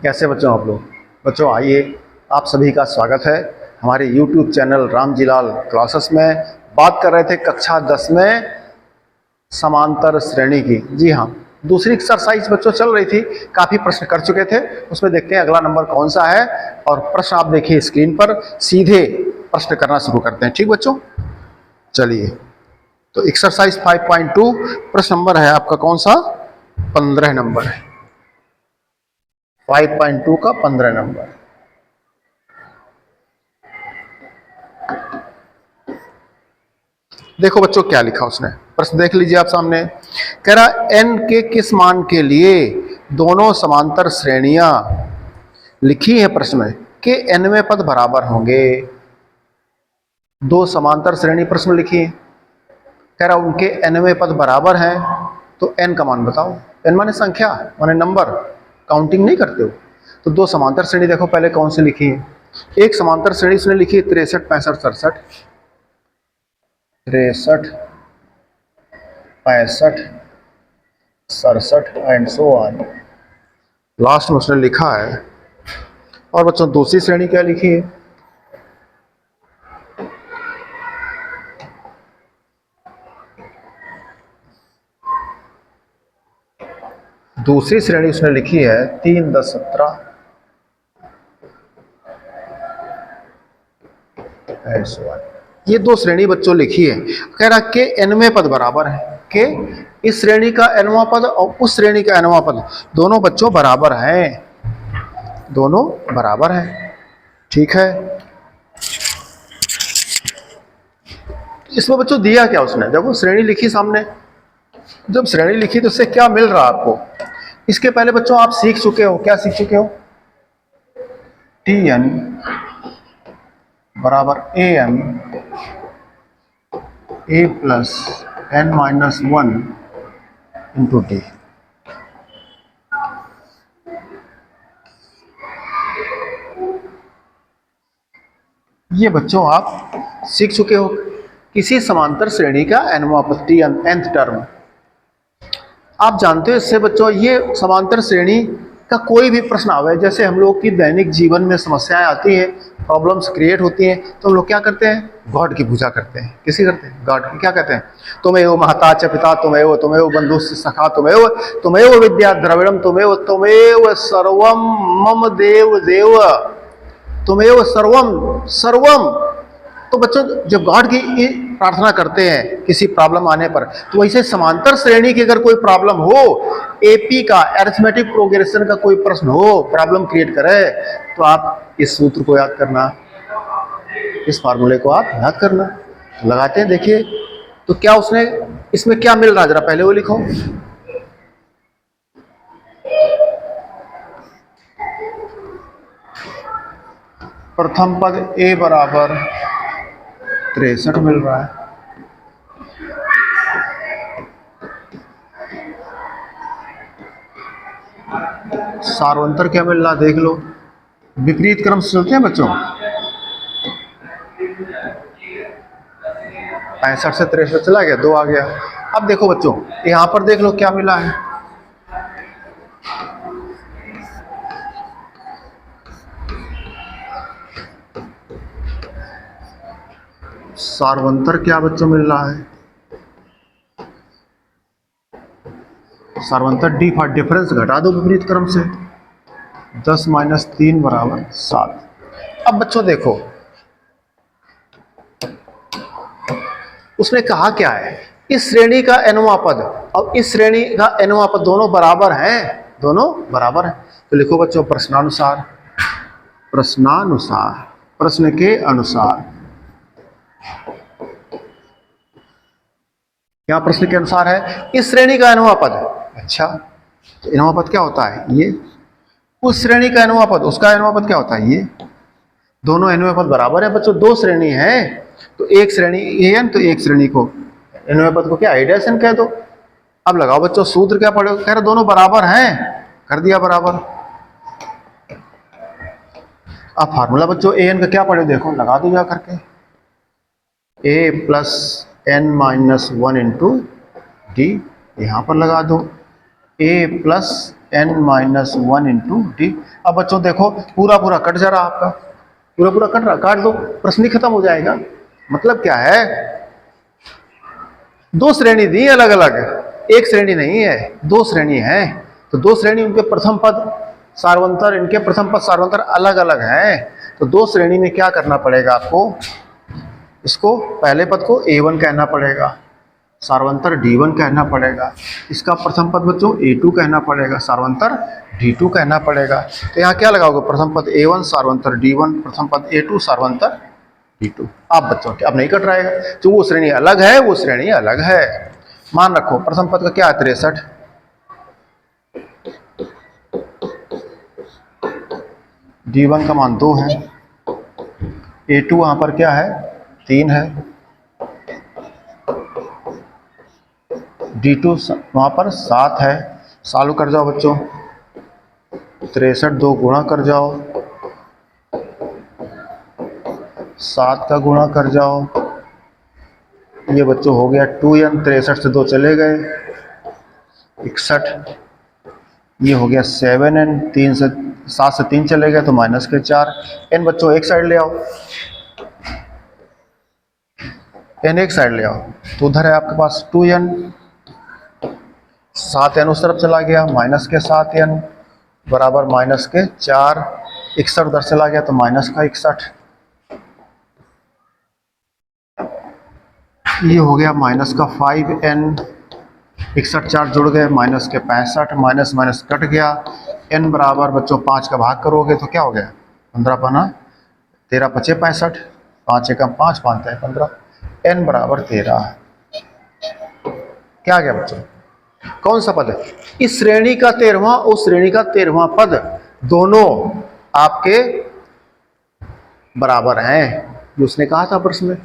कैसे बच्चों आप लोग। बच्चों आइए, आप सभी का स्वागत है हमारे YouTube चैनल रामजीलाल क्लासेस में। बात कर रहे थे कक्षा 10 में समांतर श्रेणी की। जी हाँ, दूसरी एक्सरसाइज बच्चों चल रही थी, काफ़ी प्रश्न कर चुके थे। उसमें देखते हैं अगला नंबर कौन सा है, और प्रश्न आप देखिए स्क्रीन पर। सीधे प्रश्न करना शुरू करते हैं, ठीक बच्चों। चलिए, तो एक्सरसाइज 5.2 प्रश्न नंबर है आपका कौन सा, 15 नंबर है। 5.2 का 15 नंबर। देखो बच्चों क्या लिखा उसने, प्रश्न देख लीजिए आप सामने। कह रहा n के किस मान के लिए दोनों समांतर श्रेणियां लिखी है प्रश्न में के nवें पद बराबर होंगे। दो समांतर श्रेणी प्रश्न लिखी है, कह रहा उनके nवें पद बराबर हैं, तो n का मान बताओ। n माने संख्या, माने नंबर, काउंटिंग नहीं करते हो। तो दो समांतर श्रेणी देखो पहले कौन सी लिखी है। एक समांतर श्रेणी उसने लिखी है 63, 65, 67। 63, 65, 67 एंड सो ऑन। लास्ट में उसने लिखा है। और बच्चों दूसरी श्रेणी क्या लिखी है, दूसरी श्रेणी उसने लिखी है 3, 10, 17 एंड सो ऑन। ये दो श्रेणी बच्चों लिखी है। कह रहा के nवें पद बराबर है, के इस श्रेणी का nवां पद और उस श्रेणी का nवां पद दोनों बच्चों बराबर हैं, दोनों बराबर हैं। ठीक है, इसमें बच्चों दिया क्या उसने, जब वो श्रेणी लिखी सामने, जब श्रेणी लिखी तो उससे क्या मिल रहा आपको। इसके पहले बच्चों आप सीख चुके हो, क्या सीख चुके हो, टी एन बराबर A N A plus N minus 1 into T. ये बच्चों आप सीख चुके हो। किसी समांतर श्रेणी का nवां पद, टी nth टर्म। आप जानते हो इससे बच्चों, ये समांतर श्रेणी का कोई भी प्रश्न आवे, जैसे हम लोग की दैनिक जीवन में समस्याएं आती हैं, प्रॉब्लम्स क्रिएट होती हैं, तो हम लोग क्या करते हैं, गॉड की पूजा करते हैं। किसी करते हैं, गॉड की। क्या कहते हैं, तुम्हें महता च पिता, तुम्हें बंधु सखा, तुम्हें विद्या द्रविड़म, तुम्हें सर्वम मम देव देव, तुम्हें सर्वम सर्वम। तो बच्चों जब गॉड की प्रार्थना करते हैं किसी प्रॉब्लम आने पर, तो वैसे समांतर श्रेणी की अगर कोई प्रॉब्लम हो, एपी का अरिथमेटिक प्रोग्रेशन का कोई प्रश्न हो, प्रॉब्लम क्रिएट करे, तो आप इस सूत्र को याद करना, इस फार्मूले को आप याद करना। तो लगाते हैं, देखिए तो क्या उसने इसमें क्या मिल रहा है, जरा पहले वो लिखो। प्रथम पद ए बराबर 63 मिल रहा है। सार्वंतर क्या मिल रहा देख लो, विपरीत क्रम से चलते हैं बच्चों। 65 से 63 चला गया, 2 आ गया। अब देखो बच्चों यहां पर देख लो क्या मिला है, सार्वंतर क्या बच्चों मिल रहा है, सार्वंतर डी फॉर डिफरेंस घटा दो विपरीत क्रम से, 10 माइनस 3 बराबर 7। अब बच्चों देखो उसने कहा क्या है, इस श्रेणी का nवां पद और इस श्रेणी का nवां पद दोनों बराबर हैं, दोनों बराबर हैं। तो लिखो बच्चों प्रश्नानुसार, प्रश्नानुसार, प्रश्न के अनुसार। क्या प्रश्न के अनुसार है, इस श्रेणी का nवां पद। अच्छा, तो nवां पद क्या होता है, ये। उस श्रेणी का nवां पद, उसका nवां पद क्या होता है, ये। दोनों nवें पद बराबर है बच्चों, दो श्रेणी है, तो एक श्रेणी an, तो एक श्रेणी को nवें पद को क्या एडेशन कह दो। अब लगाओ बच्चों सूत्र, क्या पढ़ो, कह रहे दोनों बराबर हैं, कर दिया बराबर। अब फार्मूला बच्चों an का क्या पढ़े, देखो लगा दो जा करके, a plus n minus 1 into D, यहां पर लगा दो। A plus N minus one into D. अब बच्चों देखो पूरा पूरा कट जा रहा आपका, पूरा पूरा कट रहा, काट दो, प्रश्न ही खत्म हो जाएगा। मतलब क्या है, दो श्रेणी दी अलग अलग, एक श्रेणी नहीं है, दो श्रेणी है। तो दो श्रेणी, उनके प्रथम पद सार्वंतर, इनके प्रथम पद सार्वंतर अलग अलग हैं। तो दो श्रेणी में क्या करना पड़ेगा आपको, इसको पहले पद को A1 कहना पड़ेगा, सार्वंतर D1 कहना पड़ेगा, इसका प्रथम पद बच्चों A2 कहना पड़ेगा, सार्वंतर D2 कहना पड़ेगा। तो यहाँ क्या लगाओगे, प्रथम पद A1 सार्वंतर D1, प्रथम पद A2 सार्वंतर D2। आप बच्चों अब नहीं कट रहेगा, जो वो श्रेणी अलग है वो श्रेणी अलग है। मान रखो प्रथम पद का क्या है 63, D1 का मान 2 है, A2 वहां पर क्या है 3 है, D2 वहां पर 7 है। सॉल्व कर जाओ बच्चों, 63 दो गुणा कर जाओ, 7 का गुणा कर जाओ, ये बच्चों हो गया 2n, 63 से 2 चले गए 61, ये हो गया 7n, 3 से 7 से 3 चले गए तो माइनस के 4। n बच्चों एक साइड ले आओ, n एक साइड ले आओ, तो उधर है आपके पास 2n, 7n उस तरफ चला गया, माइनस के 7n बराबर माइनस के 4, 61 उधर चला गया तो माइनस का 61, ये हो गया माइनस का 5n, 61 4 जुड़ गए माइनस के 65, माइनस माइनस कट गया। n बराबर बच्चों 5 का भाग करोगे तो क्या हो गया 15 पाना 13 पचे 65, 5 एकम 5 5 है 15, n बराबर 13। क्या आ गया बच्चों, कौन सा पद है, इस श्रेणी का 13वां उस श्रेणी का 13वां पद दोनों आपके बराबर हैं, जो उसने कहा था प्रश्न में,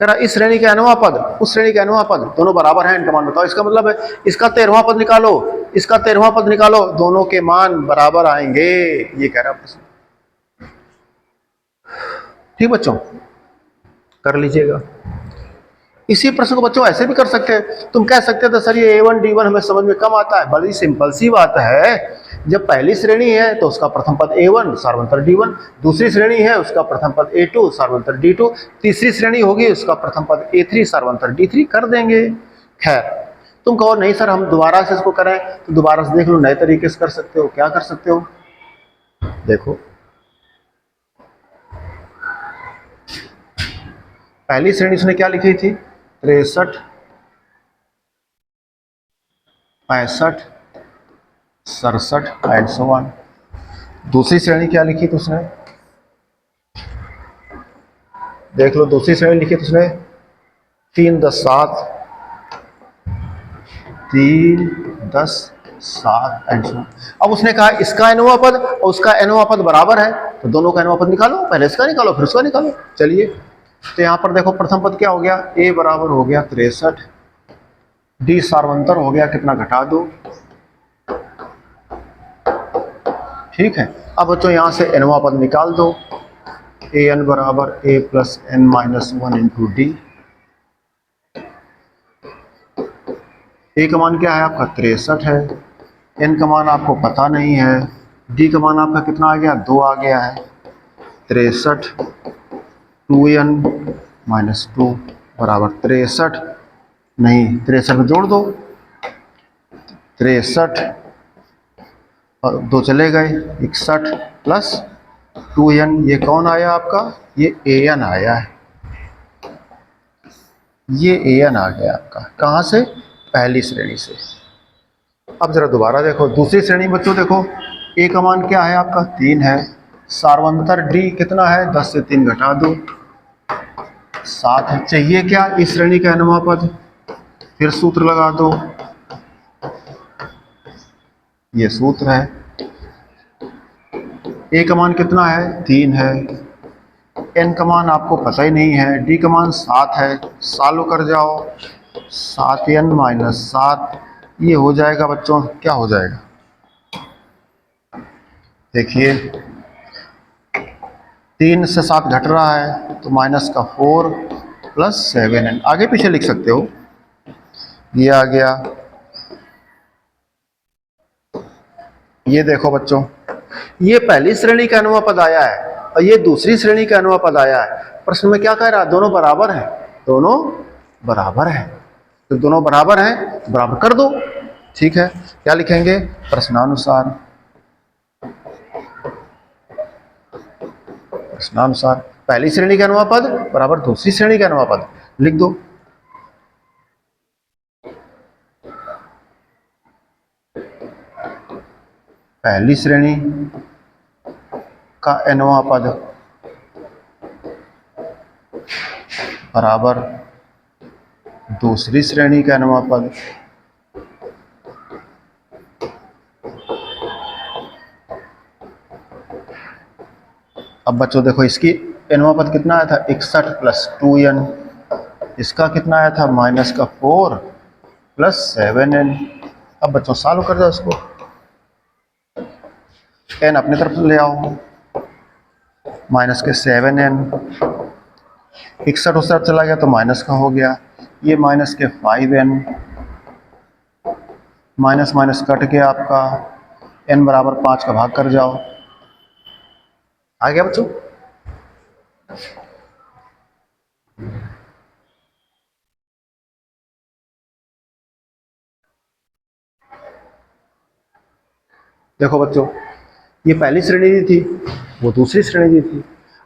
कह रहा इस श्रेणी का nवां पद उस श्रेणी का nवां पद दोनों बराबर हैं, इनका मान बताओ। इसका मतलब है इसका 13वां पद निकालो, इसका 13वां पद निकालो, दोनों के मान बराबर आएंगे, ये कह रहा प्रश्न। ठीक बच्चों, कर लीजिएगा। इसी प्रश्न को बच्चों ऐसे भी कर सकते हैं, तुम कह सकते थे सर ये A1 D1 हमें समझ में कम आता है, बड़ी सिंपल सी बात है। जब पहली श्रेणी है तो उसका प्रथम पद A1 सार्वंतर D1, दूसरी श्रेणी है उसका प्रथम पद A2 सार्वंतर D2, तीसरी श्रेणी होगी उसका प्रथम पद A3 सार्वंतर D3, कर देंगे। खैर तुम कहो नहीं सर हम दोबारा से इसको करें, तो दोबारा से देख लो, नए तरीके से कर सकते हो। क्या कर सकते हो, देखो पहली श्रेणी उसने क्या लिखी थी 63 65 67 एंड सो ऑन। दूसरी श्रेणी क्या लिखी थी उसने, देख लो दूसरी श्रेणी लिखी थी उसने 3 10 7, 3 10 7 एंड सो ऑन। अब उसने कहा इसका nवां पद और उसका nवां पद बराबर है, तो दोनों का nवां पद निकालो, पहले इसका निकालो फिर उसका निकालो। चलिए तो यहां पर देखो प्रथम पद क्या हो गया, a बराबर हो गया 63, d सार्वंतर हो गया कितना घटा दो, ठीक है। अब बच्चों यहां से nवां पद निकाल दो, an बराबर a plus n minus 1 into D. a का मान क्या है आपका 63 है, n का मान आपको पता नहीं है, d का मान आपका कितना आ गया 2 आ गया है, 63 2n माइनस 2 बराबर 63, नहीं 63 में जोड़ दो, 63 और 2 चले गए 61 प्लस 2n, ये कौन आया आपका, ये an आया है, ये an आ गया आपका, कहाँ से, पहली श्रेणी से। अब जरा दोबारा देखो दूसरी श्रेणी बच्चों, देखो a का मान क्या है आपका 3 है, सार्वंतर d कितना है 10 से 3 घटा दो 7 है, चाहिए क्या इस श्रेणी का nवां पद, फिर सूत्र लगा दो, ये सूत्र है, a का मान कितना है 3 है, n का मान आपको पता ही नहीं है, d का मान 7 है, सॉल्व कर जाओ 7n माइनस 7, ये हो जाएगा बच्चों, क्या हो जाएगा देखिए 3 से 7 घट रहा है तो माइनस का 4 प्लस 7n, आगे पीछे लिख सकते हो, ये आ गया ये देखो बच्चों, ये पहली श्रेणी का अनवा पद आया है और ये दूसरी श्रेणी का अनवा पद आया है। प्रश्न में क्या कह रहा है? दोनों बराबर हैं, दोनों बराबर हैं। तो दोनों बराबर हैं तो बराबर कर दो। ठीक है, क्या लिखेंगे? प्रश्नानुसार, प्रश्नानुसार पहली श्रेणी का अनवा पद बराबर दूसरी श्रेणी का अनवा पद लिख दो। पहली श्रेणी का एनवा पद बराबर दूसरी श्रेणी का एनवा पद। अब बच्चों देखो, इसकी एनवा पद कितना आया था? 61 प्लस 2n। इसका कितना आया था? -4 प्लस 7n। अब बच्चों सॉल्व कर दो इसको, n अपने तरफ ले आओ, -7n, 61 उस तरफ चला गया तो माइनस का हो गया, ये -5n, माइनस माइनस कट के आपका n बराबर 5 का भाग कर जाओ। आ गया बच्चों? देखो बच्चों, ये पहली श्रेणी दी थी, वो दूसरी श्रेणी दी थी।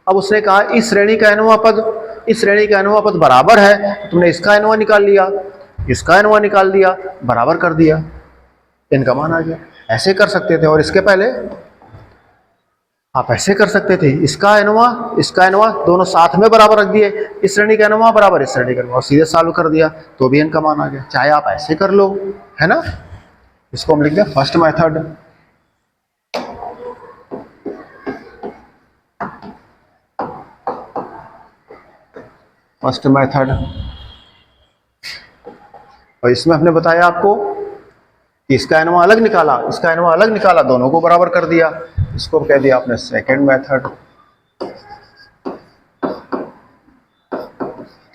अब उसने कहा इस श्रेणी का एनवा पद, इस श्रेणी का एनवा पद बराबर है, तो तुमने इसका एनवा निकाल लिया, इसका एनवा निकाल दिया, बराबर कर दिया, इनका मान आ गया। ऐसे कर सकते थे, और इसके पहले आप ऐसे कर सकते थे, इसका एनवा दोनों साथ में बराबर रख दिए, इस श्रेणी का एनवा बराबर इस श्रेणी का एनवा, सीधे सॉल्व कर दिया तो भी इनका मान आ गया। चाहे आप ऐसे कर लो, है ना। इसको हम लिख दें फर्स्ट मेथड। First method. और इसमें हमने बताया आपको कि इसका एनवा अलग निकाला, इसका एनवा अलग निकाला, दोनों को बराबर कर दिया, इसको कह दिया आपने सेकंड मेथड।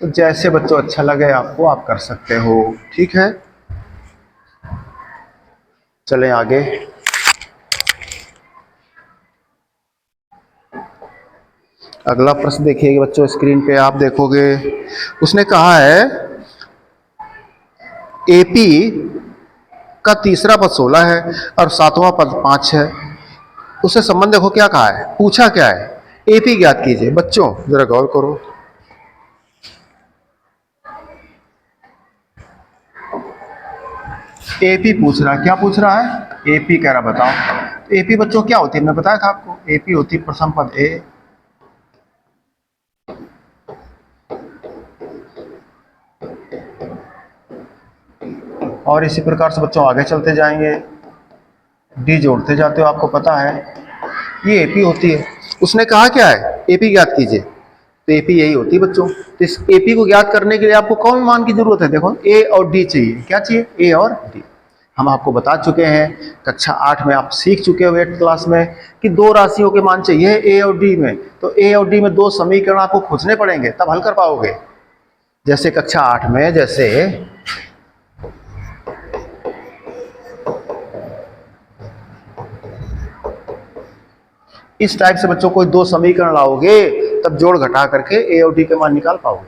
तो जैसे बच्चों अच्छा लगे आपको, आप कर सकते हो। ठीक है, चलें आगे। अगला प्रश्न देखिएगा बच्चों, स्क्रीन पे आप देखोगे, उसने कहा है एपी का तीसरा पद 16 है और सातवां पद 5 है। उससे संबंध देखो क्या कहा है, पूछा क्या है, एपी ज्ञात कीजिए। बच्चों जरा गौर करो, एपी पूछ रहा है। क्या पूछ रहा है? एपी कह रहा, बताओ एपी बच्चों क्या होती है? मैंने बताया था आपको, एपी होती है प्रथम पद ए, और इसी प्रकार से बच्चों आगे चलते जाएंगे, डी जोड़ते जाते हो, आपको पता है ये एपी होती है। उसने कहा क्या है, एपी ज्ञात कीजिए, तो एपी यही होती है बच्चों। तो इस एपी को ज्ञात करने के लिए आपको कौन मान की जरूरत है? देखो ए और डी चाहिए। क्या चाहिए? ए और डी। हम आपको बता चुके हैं, कक्षा 8 में आप सीख चुके हो 8th क्लास में, कि दो राशियों के मान चाहिए ए और डी में। तो ए और डी में दो समीकरण आपको खोजने पड़ेंगे, तब हल कर पाओगे। जैसे कक्षा 8 में, जैसे इस टाइप से बच्चों कोई दो समीकरण लाओगे, तब जोड़ घटा करके ए और डी के मान निकाल पाओगे।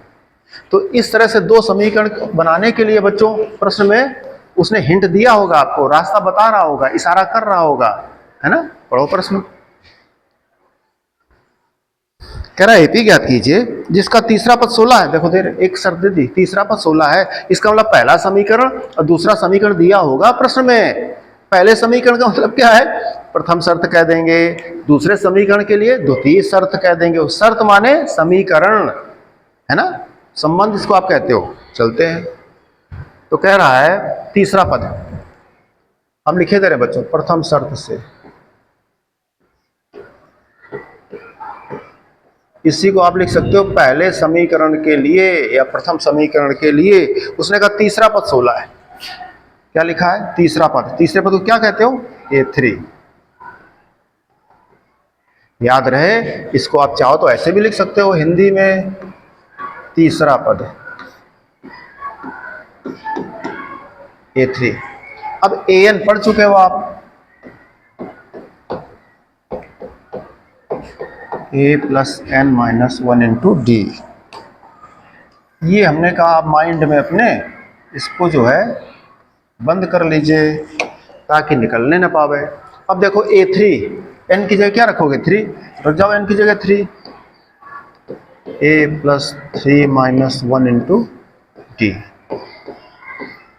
तो इस तरह से दो समीकरण बनाने के लिए बच्चों प्रश्न में उसने हिंट दिया होगा, आपको रास्ता बता रहा होगा, इशारा कर रहा होगा, है ना। पढ़ो प्रश्न। कह रहा है एपी ज्ञात कीजिए जिसका तीसरा पद 16 है। देखो देर एक शर्त दे दी, तीसरा पद 16 है, इसका मतलब पहला समीकरण और दूसरा समीकरण दिया होगा प्रश्न में। पहले समीकरण का मतलब क्या है? प्रथम शर्त कह देंगे, दूसरे समीकरण के लिए द्वितीय शर्त कह देंगे। शर्त माने समीकरण, है ना, संबंध इसको आप कहते हो। चलते हैं, तो कह रहा है तीसरा पद हम लिखे दे रहे बच्चों प्रथम शर्त से, इसी को आप लिख सकते हो पहले समीकरण के लिए या प्रथम समीकरण के लिए। उसने कहा तीसरा पद 16 है, क्या लिखा है? तीसरा पद। तीसरे पद को क्या कहते हो? A3। याद रहे, इसको आप चाहो तो ऐसे भी लिख सकते हो हिंदी में, तीसरा पद A3। अब AN पढ़ चुके हो आप, A plus N minus one into D. ये हमने कहा आप माइंड में अपने इसको जो है बंद कर लीजिए ताकि निकलने ना पावे। अब देखो A3, एन की जगह क्या रखोगे 3, रख जाओ एन की जगह 3, A plus 3 minus one into D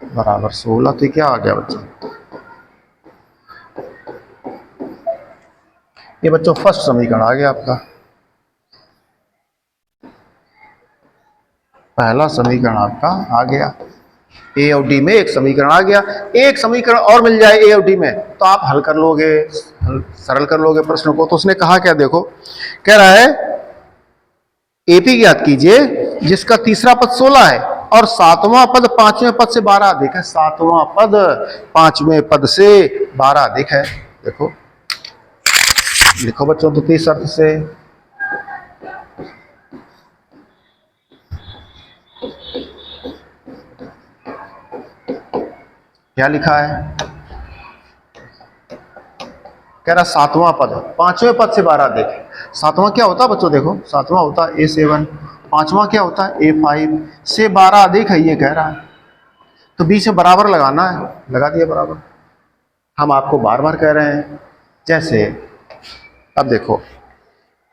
बराबर 16। तो क्या आ गया बच्चों? ये बच्चों फर्स्ट समीकरण आ गया आपका, पहला समीकरण आपका आ गया। ए और डी में एक समीकरण आ गया। एक समीकरण और मिल जाए ए और डी में तो आप हल कर लोगे, सरल कर लोगे प्रश्न को। तो उसने कहा क्या, देखो कह रहा है एपी ज्ञात कीजिए जिसका तीसरा पद 16 है और सातवां पद पांचवें पद से 12 अधिक है। सातवां पद पांचवें पद से 12 अधिक है। देखो लिखो बच्चों द्वितीय शर्त से, क्या लिखा है? कह रहा सातवां पद पांचवें पद से 12 अधिक है। सातवां क्या होता है बच्चों? देखो सातवां होता है A7, पांचवां क्या होता है A5 से 12 अधिक है, ये कह रहा है। तो बीच में बराबर लगाना है, लगा दिया बराबर। हम आपको बार बार कह रहे हैं, जैसे अब देखो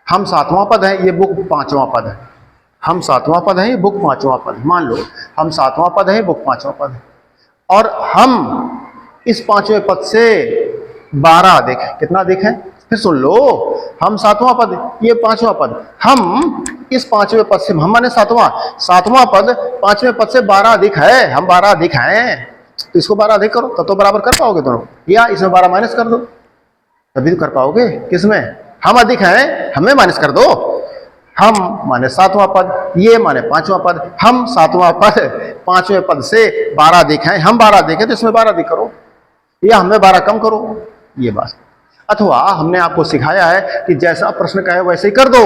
हम सातवां पद है, ये बुक पांचवां पद है। हम सातवां पद है, ये बुक पांचवां पद है। मान लो हम सातवां पद है, बुक पांचवां पद है और हम इस पांचवें पद से 12 अधिक है। कितना अधिक है? फिर सुन लो, हम सातवां पद, ये पांचवां पद, हम इस पांचवें पद से, हम माने सातवां पद पांचवें पद से 12 अधिक है। हम 12 अधिक हैं तो इसको 12 अधिक करो, तब तो बराबर कर पाओगे दोनों, या इसमें 12 माइनस कर दो तभी तो कर पाओगे। किसमें? हम अधिक हैं, हमें माइनस कर दो। हम माने सातवां पद, ये माने पांचवां पद। हम सातवां पद पांचवें पद से 12 अधिक हैं, हम 12 अधिक हैं तो इसमें 12 अधिक करो, या हमें 12 कम करो, ये बात। अथवा हमने आपको सिखाया है कि जैसा प्रश्न कहे वैसे ही कर दो।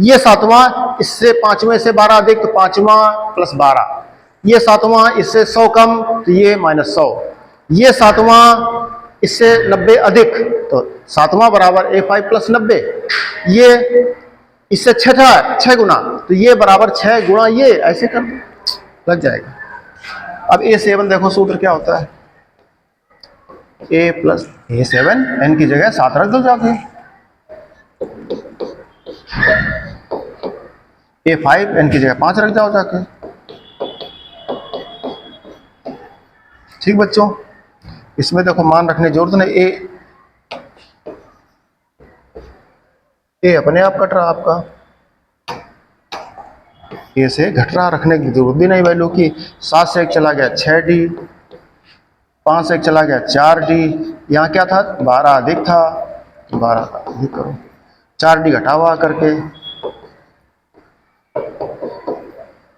ये सातवां इससे पांचवें से 12 अधिक तो पांचवां प्लस 12, ये सातवां इससे 100 कम तो ये माइनस 100, ये सातवां इससे 90 अधिक तो सातवां बराबर A5 प्लस 90, ये इससे 6 गुना तो ये बराबर 6 गुणा ये, ऐसे कर दो लग जाएगा। अब A7 देखो सूत्र क्या होता है, A प्लस A7, एन की जगह 7 रख दो जाके, A5 एन की जगह 5 रख जाओ जाके। ठीक बच्चों, इसमें देखो मान रखने की जरूरत नहीं, ए अपने आप कट रहा आपका, ए से घट रहा, रखने की जरूरत भी नहीं वैल्यू की। 7 से 1 चला गया 6D, 5 से 1 चला गया 4D, यहाँ क्या था 12 अधिक था, 12 अधिक करो, 4D घटा हुआ करके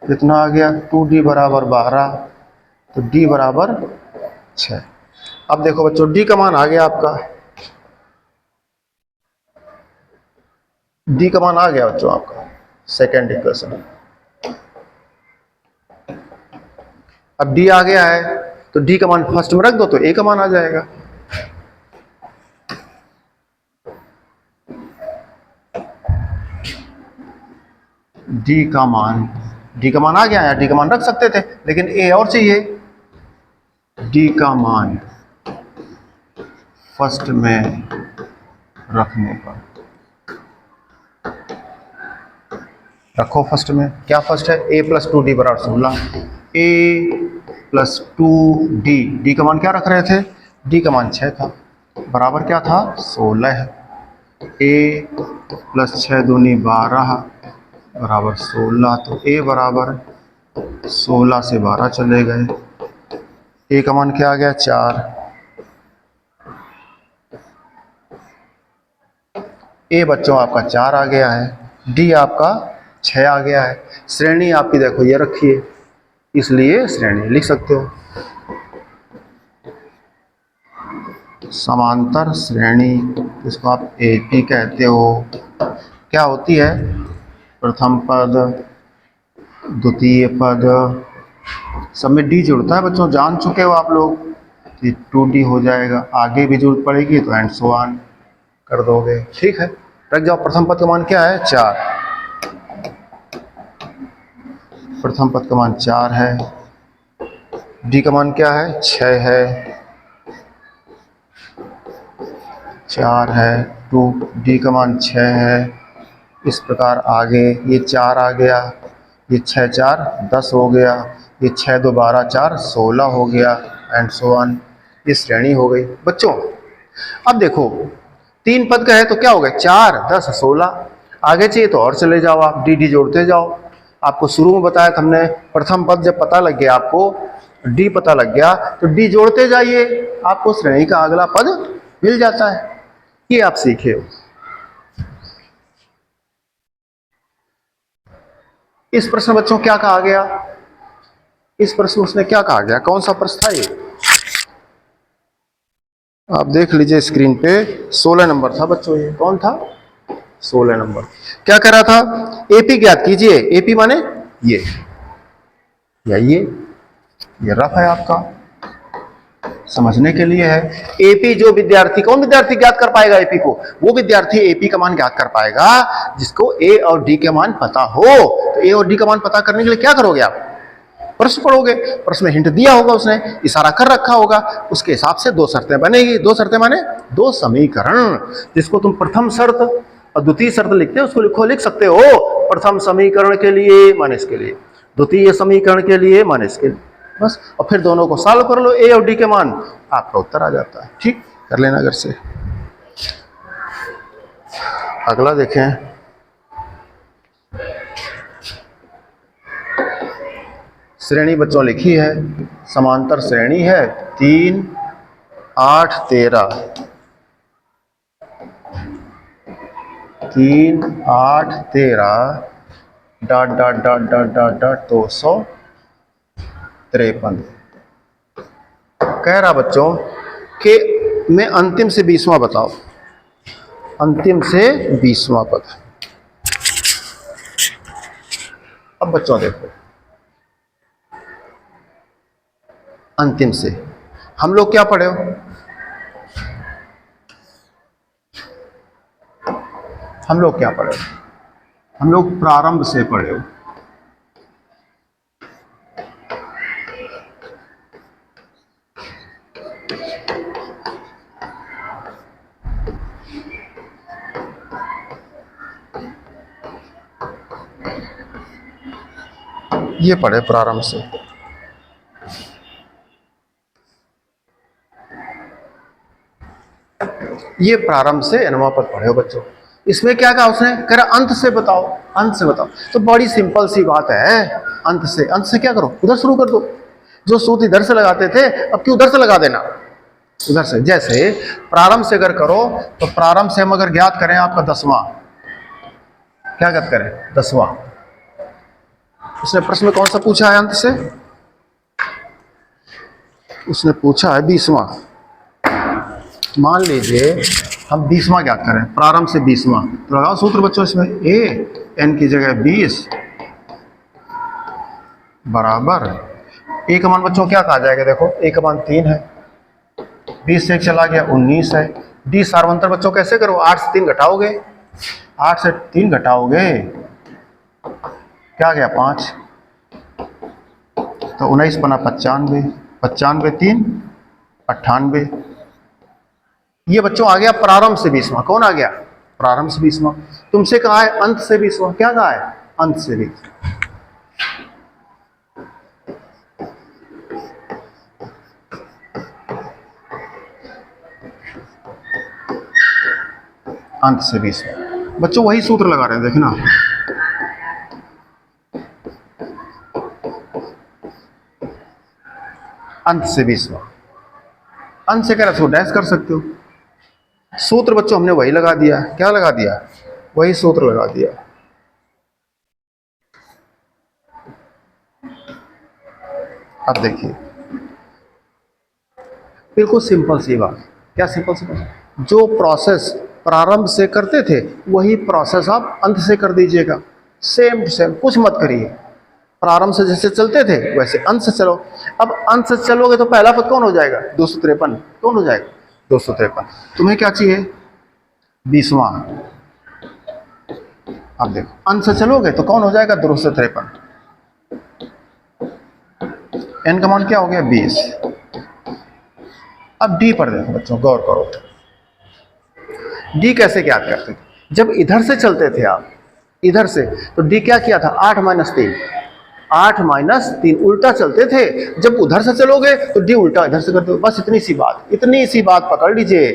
कितना आ गया 2D बराबर 12, तो D बराबर 6। अब देखो बच्चों D का मान आ गया आपका, D का मान आ गया बच्चों आपका सेकेंड इक्वेशन। अब D आ गया है तो D का मान फर्स्ट में रख दो तो A का मान आ जाएगा। D का मान आ गया है, D का मान रख सकते थे लेकिन A और चाहिए। D का मान फर्स्ट में रखने पर रखो, फर्स्ट में क्या फर्स्ट है, A प्लस 2D बराबर 16, A प्लस 2D, D का मान क्या रख रहे थे, D का मान 6 था, बराबर क्या था 16 है। A प्लस 6 दूनी 12 बराबर 16, तो A बराबर 16 से 12 चले गए, A का मान क्या आ गया 4, A बच्चों आपका 4 आ गया है, D आपका 6 आ गया है। श्रेणी आपकी देखो ये रखिए, इसलिए श्रेणी लिख सकते हो, समांतर श्रेणी जिसको आप AP कहते हो, क्या होती है, प्रथम पद द्वितीय पद सब में D जुड़ता है बच्चों, जान चुके हो आप लोग, 2D हो जाएगा, आगे भी जरूरत पड़ेगी तो एंड सो ऑन कर दोगे। ठीक है। रख जाओ। प्रथम पद का मान क्या है? 4। प्रथम पद का मान 4 है। डी का मान क्या है? 6 है। 4 है, 2, डी का मान 6 है। इस प्रकार आगे ये 4 आ गया, ये 6 4 10 हो गया, ये 6 2 12 4 16 हो गया, एंड सो ऑन। ये श्रेणी हो गई बच्चों। अब देखो 3 पद का है तो क्या हो गया? 4 10 16। आगे चाहिए तो और चले जाओ, आप डी डी जोड़ते जाओ। आपको शुरू में बताया था हमने, प्रथम पद जब पता लग गया आपको, डी पता लग गया तो डी जोड़ते जाइए, आपको श्रेणी का अगला पद मिल जाता है। ये आप सीखे हो। इस प्रश्न बच्चों क्या कहा गया? इस प्रश्न उसने क्या कहा गया? कौन सा प्रश्न था ये? आप देख लीजिए स्क्रीन पे, 16 नंबर था बच्चों। ये कौन था? 16 नंबर। क्या कह रहा था? एपी ज्ञात कीजिए। एपी माने ये या ये रफ है आपका, समझने के लिए है। एपी जो विद्यार्थी, कौन विद्यार्थी ज्ञात कर पाएगा एपी को? वो विद्यार्थी एपी का मान ज्ञात कर पाएगा जिसको ए और डी के मान पता हो। तो ए और डी का मान पता करने के लिए क्या करोगे आप? प्रश्न पढ़ोगे। प्रश्न में हिंट दिया होगा, उसने इशारा कर रखा होगा, उसके हिसाब से 2 शर्तें बनेगी। 2 शर्तें माने 2 समीकरण, जिसको तुम प्रथम शर्त और द्वितीय शर्त लिखते हो, उसको लिख सकते हो। प्रथम समीकरण के लिए माने इसके लिए, द्वितीय समीकरण के लिए माने इसके लिए, बस। और फिर दोनों को सॉल्व कर लो, ए और डी के मान, आपका उत्तर आ जाता है। ठीक, कर लेना घर से। अगला देखें, श्रेणी बच्चों लिखी है, समांतर श्रेणी है 3 8 13, 3 8 13 dot dot dot dot dot dot 253। कह रहा बच्चों कि मैं अंतिम से 20वां बताओ, अंतिम से 20वां पद। अब बच्चों देखो, अंतिम से हम लोग क्या पढ़े हो? हम लोग क्या पढ़े हो? हम लोग प्रारंभ से पढ़े हो। ये पढ़े प्रारंभ से। ये प्रारंभ से एनवा पद पढ़े हो बच्चों। इसमें क्या कहा उसने? कह रहा अंत से बताओ, अंत से बताओ। तो बड़ी सिंपल सी बात है, अंत से। अंत से क्या करो? उधर शुरू कर दो। जो सूत्र इधर से लगाते थे, अब क्यों उधर से लगा देना, उधर से। जैसे प्रारंभ से अगर करो तो प्रारंभ से हम अगर ज्ञात करें आपका 10वां, क्या ज्ञात करें? 10वां। उसने प्रश्न में कौन सा पूछा है? अंत से उसने पूछा है 20वां। मान लीजिए हम 20वां ज्ञात करें, प्रारंभ से 20वां, तो लगाओ सूत्र बच्चों इसमें, ए एन की जगह 20 बराबर ए का मान बच्चों क्या कहा जाएगा? देखो ए का मान 3 है, 20 से 1 चला गया 19 है। डी सार्वंतर बच्चों कैसे करो? 8 से 3 घटाओगे, 8 से 3 घटाओगे क्या गया? 5, तो 19 बना 95, 95 3 98। ये बच्चों आ गया प्रारंभ से 20वां। कौन आ गया? प्रारंभ से 20वां। तुमसे कहा है अंत से 20वां, क्या कहा है? अंत से 20। अंत से 20वां। बच्चों वही सूत्र लगा रहे हैं, देखना। अंत से 20वां, अंत से कह रहा था डैश कर सकते हो। सूत्र बच्चों हमने वही लगा दिया। क्या लगा दिया? वही सूत्र लगा दिया। अब देखिए, बिल्कुल सिंपल सी बात। क्या सिंपल सी बात? जो प्रोसेस प्रारंभ से करते थे वही प्रोसेस आप अंत से कर दीजिएगा। सेम टू सेम, कुछ मत करिए। प्रारंभ से जैसे चलते थे वैसे अंत से चलो। अब अंत से चलोगे तो पहला पद कौन हो जाएगा? 253। कौन हो जाएगा? 253। तुम्हें क्या चाहिए? 20वां। अब देखो अंत से चलोगे तो कौन हो जाएगा 253। n का मान क्या हो गया 20। अब d पर देखो बच्चों, गौर करो। d कैसे ज्ञात करते थे? जब इधर से चलते थे आप, इधर से, तो d क्या किया था 8 - 3, 8 - 3 उल्टा चलते थे। जब उधर से चलोगे तो d उल्टा इधर से करते हो। बस इतनी सी बात, इतनी सी बात पकड़ लीजिए।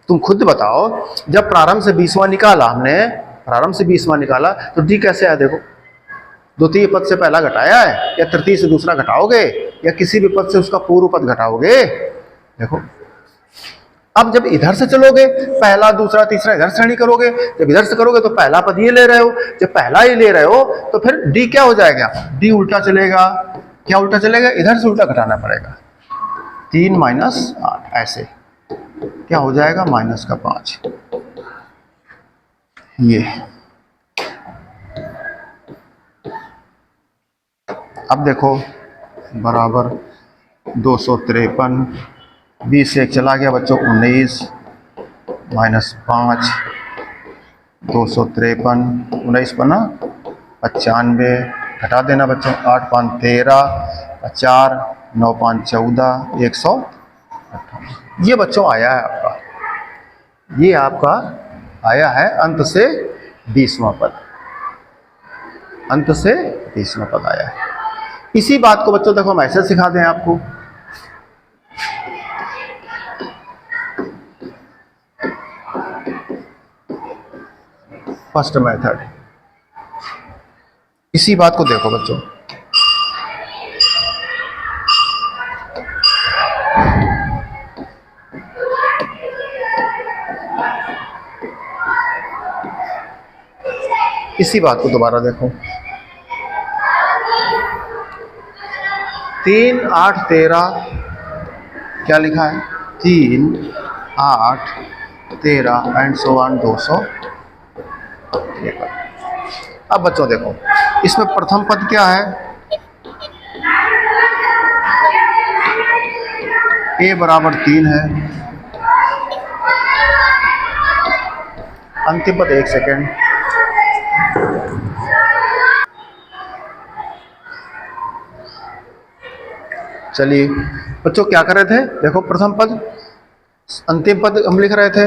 तुम खुद बताओ, जब प्रारंभ से 20वां निकाला हमने, प्रारंभ से 20वां निकाला तो d कैसे आया? देखो द्वितीय पद से पहला घटाया है, या तृतीय से दूसरा घटाओगे, या किसी भी पद से उसका पूर्व पद घटाओगे। देखो अब जब इधर से चलोगे, पहला दूसरा तीसरा इधर श्रेणी करोगे। जब इधर से करोगे तो पहला पद ये ले रहे हो। जब पहला ही ले रहे हो तो फिर डी क्या हो जाएगा? डी उल्टा चलेगा। क्या उल्टा चलेगा? इधर से उल्टा घटाना पड़ेगा। 3 - 8 ऐसे क्या हो जाएगा? -5। ये अब देखो बराबर 253, 20 से 1 चला गया बच्चों 19, -5, 253, 19 बना 95, घटा देना बच्चों 8 - 5 13, 4 9 - 5 14, 158। ये बच्चों आया है आपका, ये आपका आया है अंत से 20वां पद, अंत से 20वां पद आया है। इसी बात को बच्चों देखो हम ऐसे सिखा दें आपको। फर्स्ट मेथड, इसी बात को देखो बच्चों। इसी बात को दोबारा देखो। 3 8 13 क्या लिखा है? 3 8 13 एंड सो ऑन 200। अब बच्चों देखो इसमें प्रथम पद क्या है? a बराबर 3 है। अंतिम पद 1 सेकेंड। चलिए बच्चों क्या कर रहे थे? देखो प्रथम पद, अंतिम पद हम लिख रहे थे।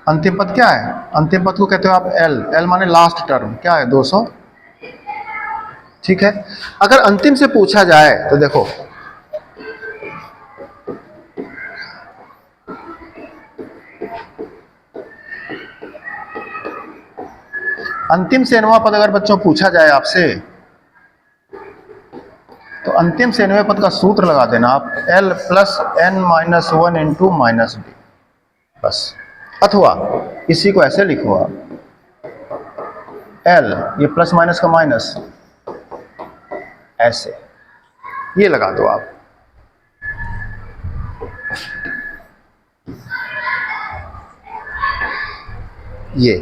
अंतिम पद क्या है? अंतिम पद को कहते हो आप एल, एल माने लास्ट टर्म। क्या है? 200। ठीक है। अगर अंतिम से पूछा जाए तो देखो अंतिम से nवां पद अगर बच्चों पूछा जाए आपसे, तो अंतिम से nवें पद का सूत्र लगा देना आप, l + n - 1 × -d, बस। अथवा इसी को ऐसे लिखो आप, l ये प्लस माइनस का माइनस, ऐसे ये लगा दो आप। ये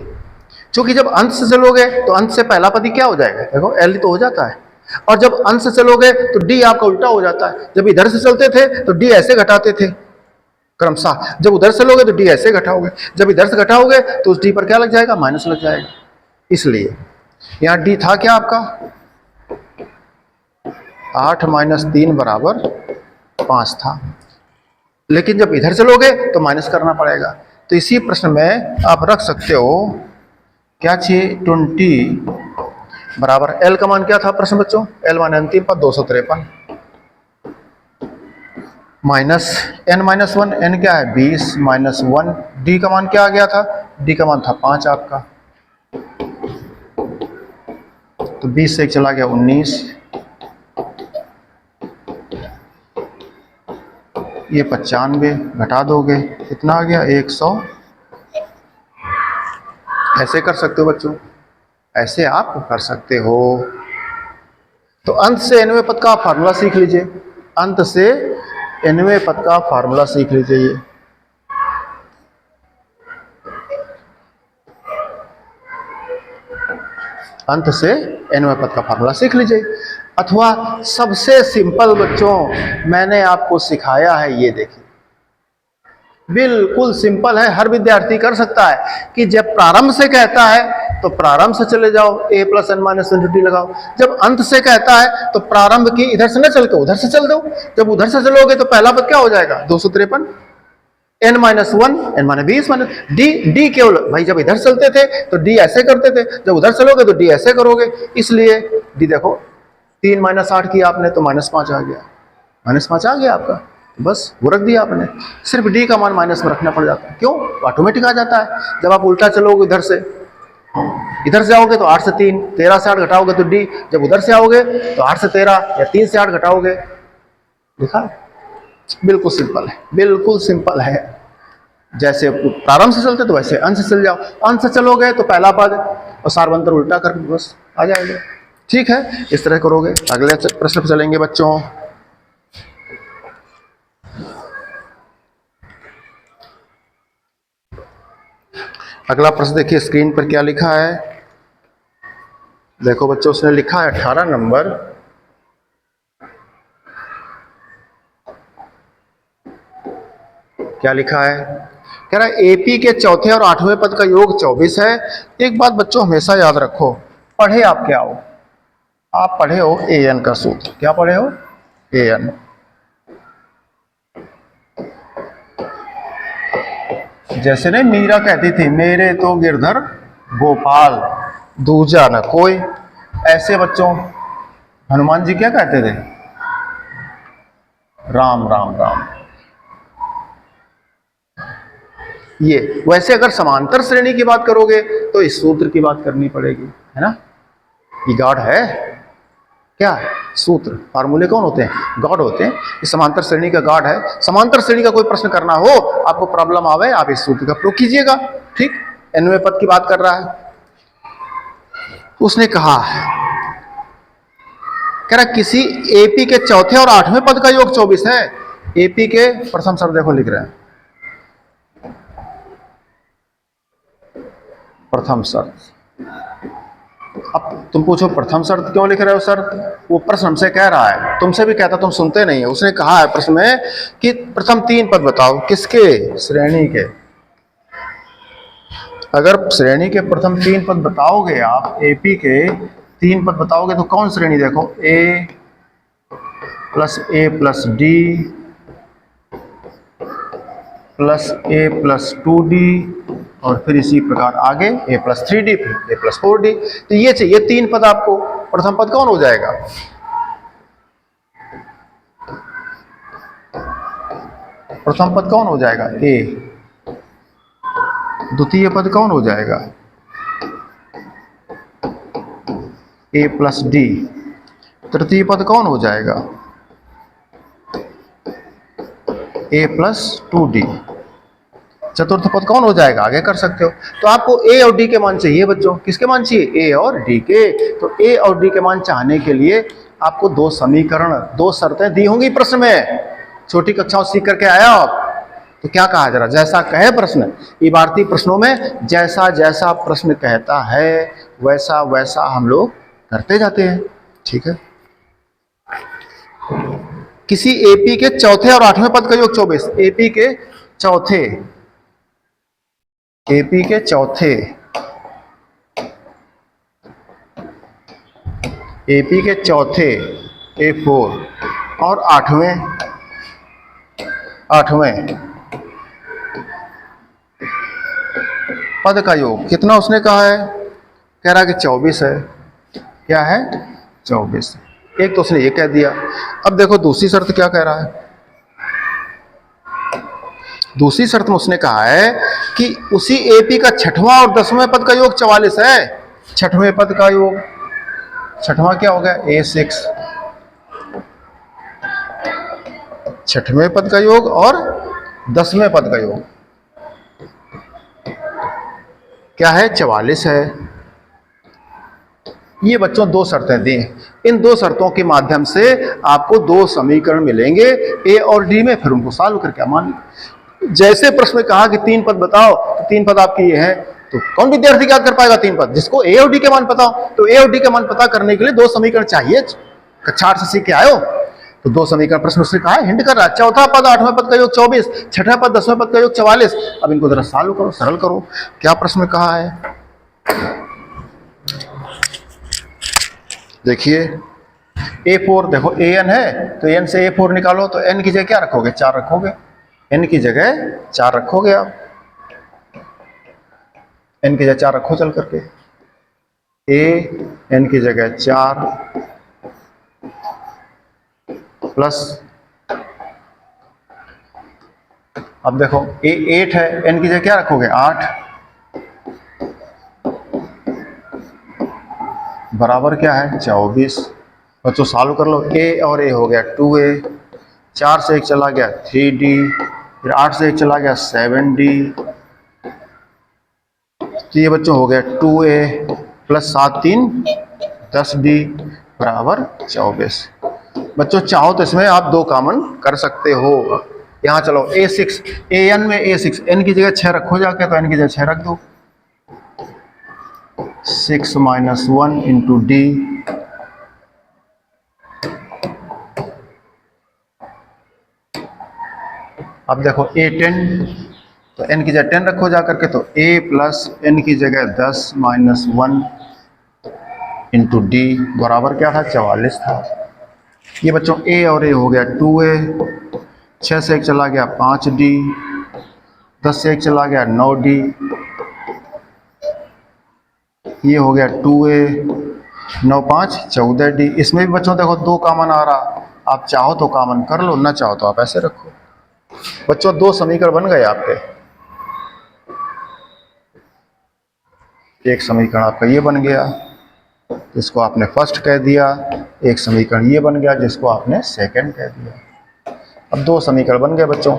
क्योंकि जब अंत से चलोगे तो अंत से पहला पद ही क्या हो जाएगा? देखो l तो हो जाता है। और जब अंत से चलोगे तो d आपका उल्टा हो जाता है। जब इधर से चलते थे तो d ऐसे घटाते थे क्रमशः, जब उधर से लोगे तो d ऐसे घटाओगे, जब इधर से घटाओगे तो उस d पर क्या लग जाएगा? माइनस लग जाएगा। इसलिए यहां d था क्या आपका? 8 - 3 बराबर 5 था, लेकिन जब इधर चलोगे तो माइनस करना पड़ेगा। तो इसी प्रश्न में आप रख सकते हो क्या चाहिए? 20 बराबर l का मान क्या था प्रश्न बच्चों? l माने अंतिम पद 253 माइनस n - 1, n क्या है? 20 - 1, d का मान क्या आ गया था? d का मान था 5 आपका, तो 20 से 1 चला गया 19, ये 95 घटा दोगे कितना आ गया? 100। ऐसे कर सकते हो बच्चों, ऐसे आप कर सकते हो। तो अंत से nवें पद का फार्मूला सीख लीजिए, अंत से nवें पद का फार्मूला सीख लीजिए। अंत से nवें पद का फार्मूला सीख लीजिए। अथवा सबसे सिंपल बच्चों मैंने आपको सिखाया है, ये देखिए बिल्कुल सिंपल है, हर विद्यार्थी कर सकता है कि जब प्रारंभ से कहता है तो प्रारंभ से चले जाओ, a plus N minus one D लगाओ। जब अंत से कहता है तो प्रारंभ की इधर से न चल के उधर से चल दो। जब उधर से चलोगे तो पहला पद क्या हो जाएगा 253, n minus one N minus 20 minus D. D केवल भाई जब इधर चलते थे तो डी ऐसे करते थे, जब उधर चलोगे तो डी ऐसे करोगे, इसलिए डी देखो 3 माइनस 8 किया आपने तो -5 आ गया, -5 आ गया आपका, बस वो रख दिया आपने। सिर्फ डी का मान माइनस में रखना पड़ जाता है, क्यों? ऑटोमेटिक आ जाता है। जब आप उल्टा चलोगे इधर से, इधर से आओगे तो 8 से 3, 13 से 8 घटाओगे तो डी, जब उधर से आओगे तो 8 से 13 या 3 से 8 घटाओगे। देखा, बिल्कुल सिंपल है, बिल्कुल सिंपल है। जैसे प्रारंभ से चलते तो वैसे अंश से चल जाओ, अंश से चलोगे तो पहला पद और सारवंतर उल्टा कर बस आ जाएगा। ठीक है, इस तरह करोगे। अगले प्रश्न पर चलेंगे बच्चों। अगला प्रश्न देखिए स्क्रीन पर क्या लिखा है। देखो बच्चों, उसने लिखा है 18 नंबर, क्या लिखा है? कह रहा है एपी के चौथे और 8वें पद का योग 24 है। एक बात बच्चों हमेशा याद रखो, पढ़े आप क्या हो? आप पढ़े हो एन का सूत्र। क्या पढ़े हो? एन। जैसे नहीं मीरा कहती थी मेरे तो गिरधर गोपाल दूजा न कोई, ऐसे बच्चों हनुमान जी क्या कहते थे? राम राम राम। ये वैसे अगर समांतर श्रेणी की बात करोगे तो इस सूत्र की बात करनी पड़ेगी, है ना? ये गॉड है क्या? सूत्र, फार्मूले कौन होते हैं? गॉड होते हैं। इस समांतर श्रेणी का गॉड है। समांतर श्रेणी का कोई प्रश्न करना हो, आपको प्रॉब्लम आवे, आप इस सूत्र का प्रयोग कीजिएगा। ठीक, nवें पद की बात कर रहा है। उसने कहा, कह रहा किसी एपी के चौथे और 8वें पद का योग 24 है। एपी के प्रथम शब्द देखो लिख रहे हैं, प्रथम शर्त। अब तुम पूछो प्रथम शर्त क्यों लिख रहे हो सर? वो प्रश्न हमसे कह रहा है, तुमसे भी कहता, तुम सुनते नहीं है। उसने कहा है प्रश्न में कि प्रथम 3 पद बताओ। किसके? श्रेणी के। अगर श्रेणी के प्रथम 3 पद बताओगे आप, एपी के 3 पद बताओगे तो कौन श्रेणी? देखो ए प्लस डी प्लस ए प्लस 2d और फिर इसी प्रकार आगे a प्लस 3d फिर a प्लस 4d। तो ये चाहिए 3 पद आपको। प्रथम पद कौन हो जाएगा? प्रथम पद कौन हो जाएगा? a। द्वितीय पद कौन हो जाएगा? a plus d। तृतीय पद कौन हो जाएगा? a plus 2d। चतुर्थ पद कौन हो जाएगा? आगे कर सकते हो। तो आपको a और d के मान चाहिए बच्चों। किसके मान चाहिए? a और d के। तो a और d के मान चाहने के लिए आपको 2 समीकरण, 2 शर्तें दी होंगी प्रश्न में। छोटी कक्षाओं सीख करके आया आप तो क्या कहा, जरा जैसा कहे प्रश्न। इबारती प्रश्नों में जैसा जैसा प्रश्न कहता है वैसा वैसा हम लोग करते जाते हैं। ठीक है, किसी एपी के चौथे और 8वें पद का योग 24। एपी के चौथे, एपी के चौथे, एपी के चौथे A4 और 8वें पद का योग कितना उसने कहा है? कह रहा है कि 24 है। क्या है? 24। एक तो उसने ये कह दिया। अब देखो दूसरी शर्त क्या कह रहा है। दूसरी शर्त में उसने कहा है कि उसी एपी का 6वां और 10वें पद का योग 44 है। 6वें पद का योग, 6वां क्या हो गया? A6। 6वें पद का योग और 10वें पद का योग क्या है? 44 है। ये बच्चों 2 शर्तें दी। इन 2 शर्तों के माध्यम से आपको 2 समीकरण मिलेंगे ए और डी में, फिर उनको सॉल्व करके मान। जैसे प्रश्न में कहा कि 3 पद बताओ, तो 3 पद आपके ये हैं, तो कौन विद्यार्थी याद कर पाएगा 3 पद? जिसको ए और डी के मान पता हो। तो ए और डी के मान पता करने के लिए 2 समीकरण चाहिए। कक्षा 8 से सीख के आए हो तो 2 समीकरण प्रश्न उसने कहा है, हिंट कर रहा है। चौथा पद 8वें पद का योग 24, 6वां पद 10वें पद का योग 44। अब इनको जरा सॉल्व करो, सरल करो। क्या प्रश्न में कहा है? देखिए A4, देखो an है तो n से A4 निकालो, तो n की जगह क्या रखोगे, 4 रखोगे, n की जगह 4 रखोगे आप, n की जगह 4 रखो चल करके, a n की जगह 4 प्लस, अब देखो a 8 है, n की जगह क्या रखोगे, 8 बराबर क्या है, 24। बच्चों सॉल्व कर लो, a और a हो गया 2a, 4 से 1 चला गया 3d, फिर 8 से 1 चला गया 7d, तो ये बच्चों हो गया 2a प्लस 7 3 10d बराबर 24। बच्चों चाहो तो इसमें आप 2 कॉमन कर सकते हो। यहाँ चलो a6, an में a6, n की जगह 6 रखो जाके, तो n की जगह 6 रख दो, 6 माइनस 1 इंटू डी, अब देखो a10, तो n की जगह 10 रखो जा करके, तो a प्लस n की जगह 10 माइनस 1 इंटू डी बराबर क्या था, 44 था। ये बच्चों a और a हो गया 2a, 6 से 1 चला गया 5d, 10 से 1 चला गया 9d, ये हो गया 2a, 9 5 14d। इसमें भी बच्चों देखो 2 कॉमन आ रहा, आप चाहो तो कॉमन कर लो, ना चाहो तो आप ऐसे रखो। बच्चों 2 समीकरण बन गए आपके, एक समीकरण आपका ये बन गया जिसको आपने फर्स्ट कह दिया, एक समीकरण ये बन गया जिसको आपने सेकंड कह दिया। अब 2 समीकरण बन गए बच्चों,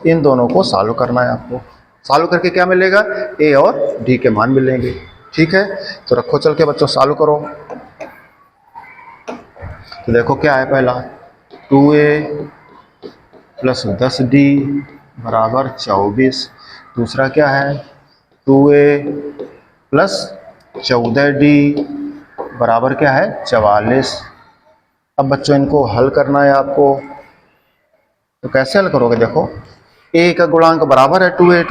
इन दोनों को सॉल्व करना है आपको। सॉल्व करके क्या मिलेगा, a और d के मान मिलेंगे। ठीक है, तो रखो चल के बच्चों सॉल्व करो। तो देखो क्या है, पहला 2a प्लस 10d बराबर 24, दूसरा क्या है 2a प्लस 14d बराबर क्या है 44। अब बच्चों इनको हल करना है आपको, तो कैसे हल करोगे, देखो a का गुणांक बराबर है 2a,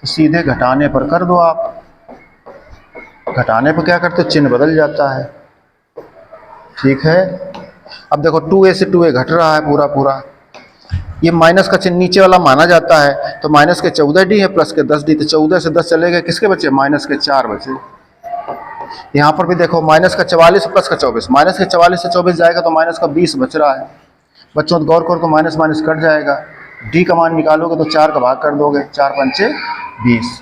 तो सीधे घटाने पर कर दो आप, घटाने पर क्या करते हो, चिन्ह बदल जाता है। ठीक है, अब देखो 2a से 2a घट रहा है पूरा पूरा, ये माइनस का चिन्ह नीचे वाला माना जाता है, तो माइनस के 14d है प्लस के 10d, तो 14 से 10 चले गए, किसके बचे, माइनस के 4 बचे। यहाँ पर भी देखो माइनस का 44 प्लस का 24, माइनस के 44 से 24 जाएगा तो माइनस का 20 बच रहा है। बच्चों तो गौर करो तो माइनस माइनस कट जाएगा, डी का मान निकालोगे तो 4 का भाग कर दोगे, 4 पंचे 20,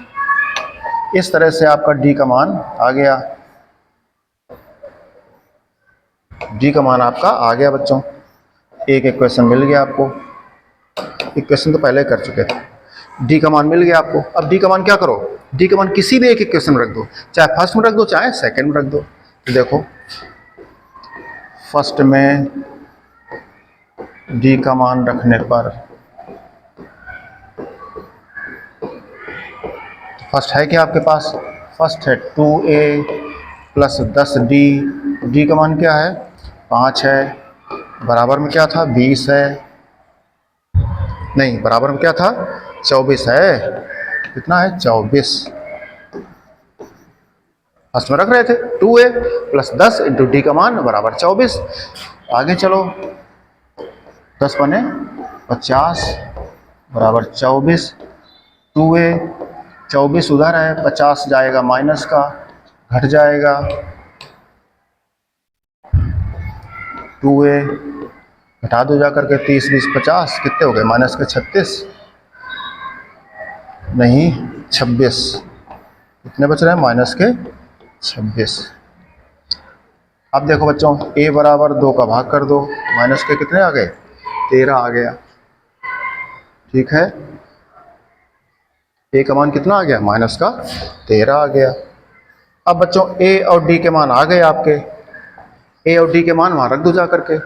इस तरह से आपका डी का मान आ गया, डी का मान आपका आ गया बच्चों। एक इक्वेशन मिल गया आपको, इक्वेशन तो पहले कर चुके थे, डी का मान मिल गया आपको। अब डी का मान क्या करो, डी का मान किसी भी एक इक्वेशन में रख दो, चाहे फर्स्ट में रख दो चाहे सेकंड में रख दो। तो देखो फर्स्ट में डी का मान रखने पर, फर्स्ट है क्या आपके पास, फर्स्ट है 2a प्लस 10d, डी का मान क्या है 5 है, बराबर में क्या था 20 है, नहीं बराबर में क्या था 24 है, कितना है 24, फर्स्ट में रख रहे थे 2a प्लस 10 इंटू डी का मान बराबर 24। आगे चलो 10 बने 50 बराबर 24, 2a 24 उधर है, 50 जाएगा माइनस का, घट जाएगा, 2a घटा दो जाकर के 30 20 50, कितने हो गए माइनस के 36, नहीं 26, कितने बच रहे हैं माइनस के 26। अब देखो बच्चों a बराबर 2 का भाग कर दो, माइनस के कितने आ गए 13 आ गया। ठीक है, a का मान कितना आ गया माइनस का 13 आ गया। अब बच्चों a और d के मान आ गए आपके, a और d के मान वहां रख दो जा करके।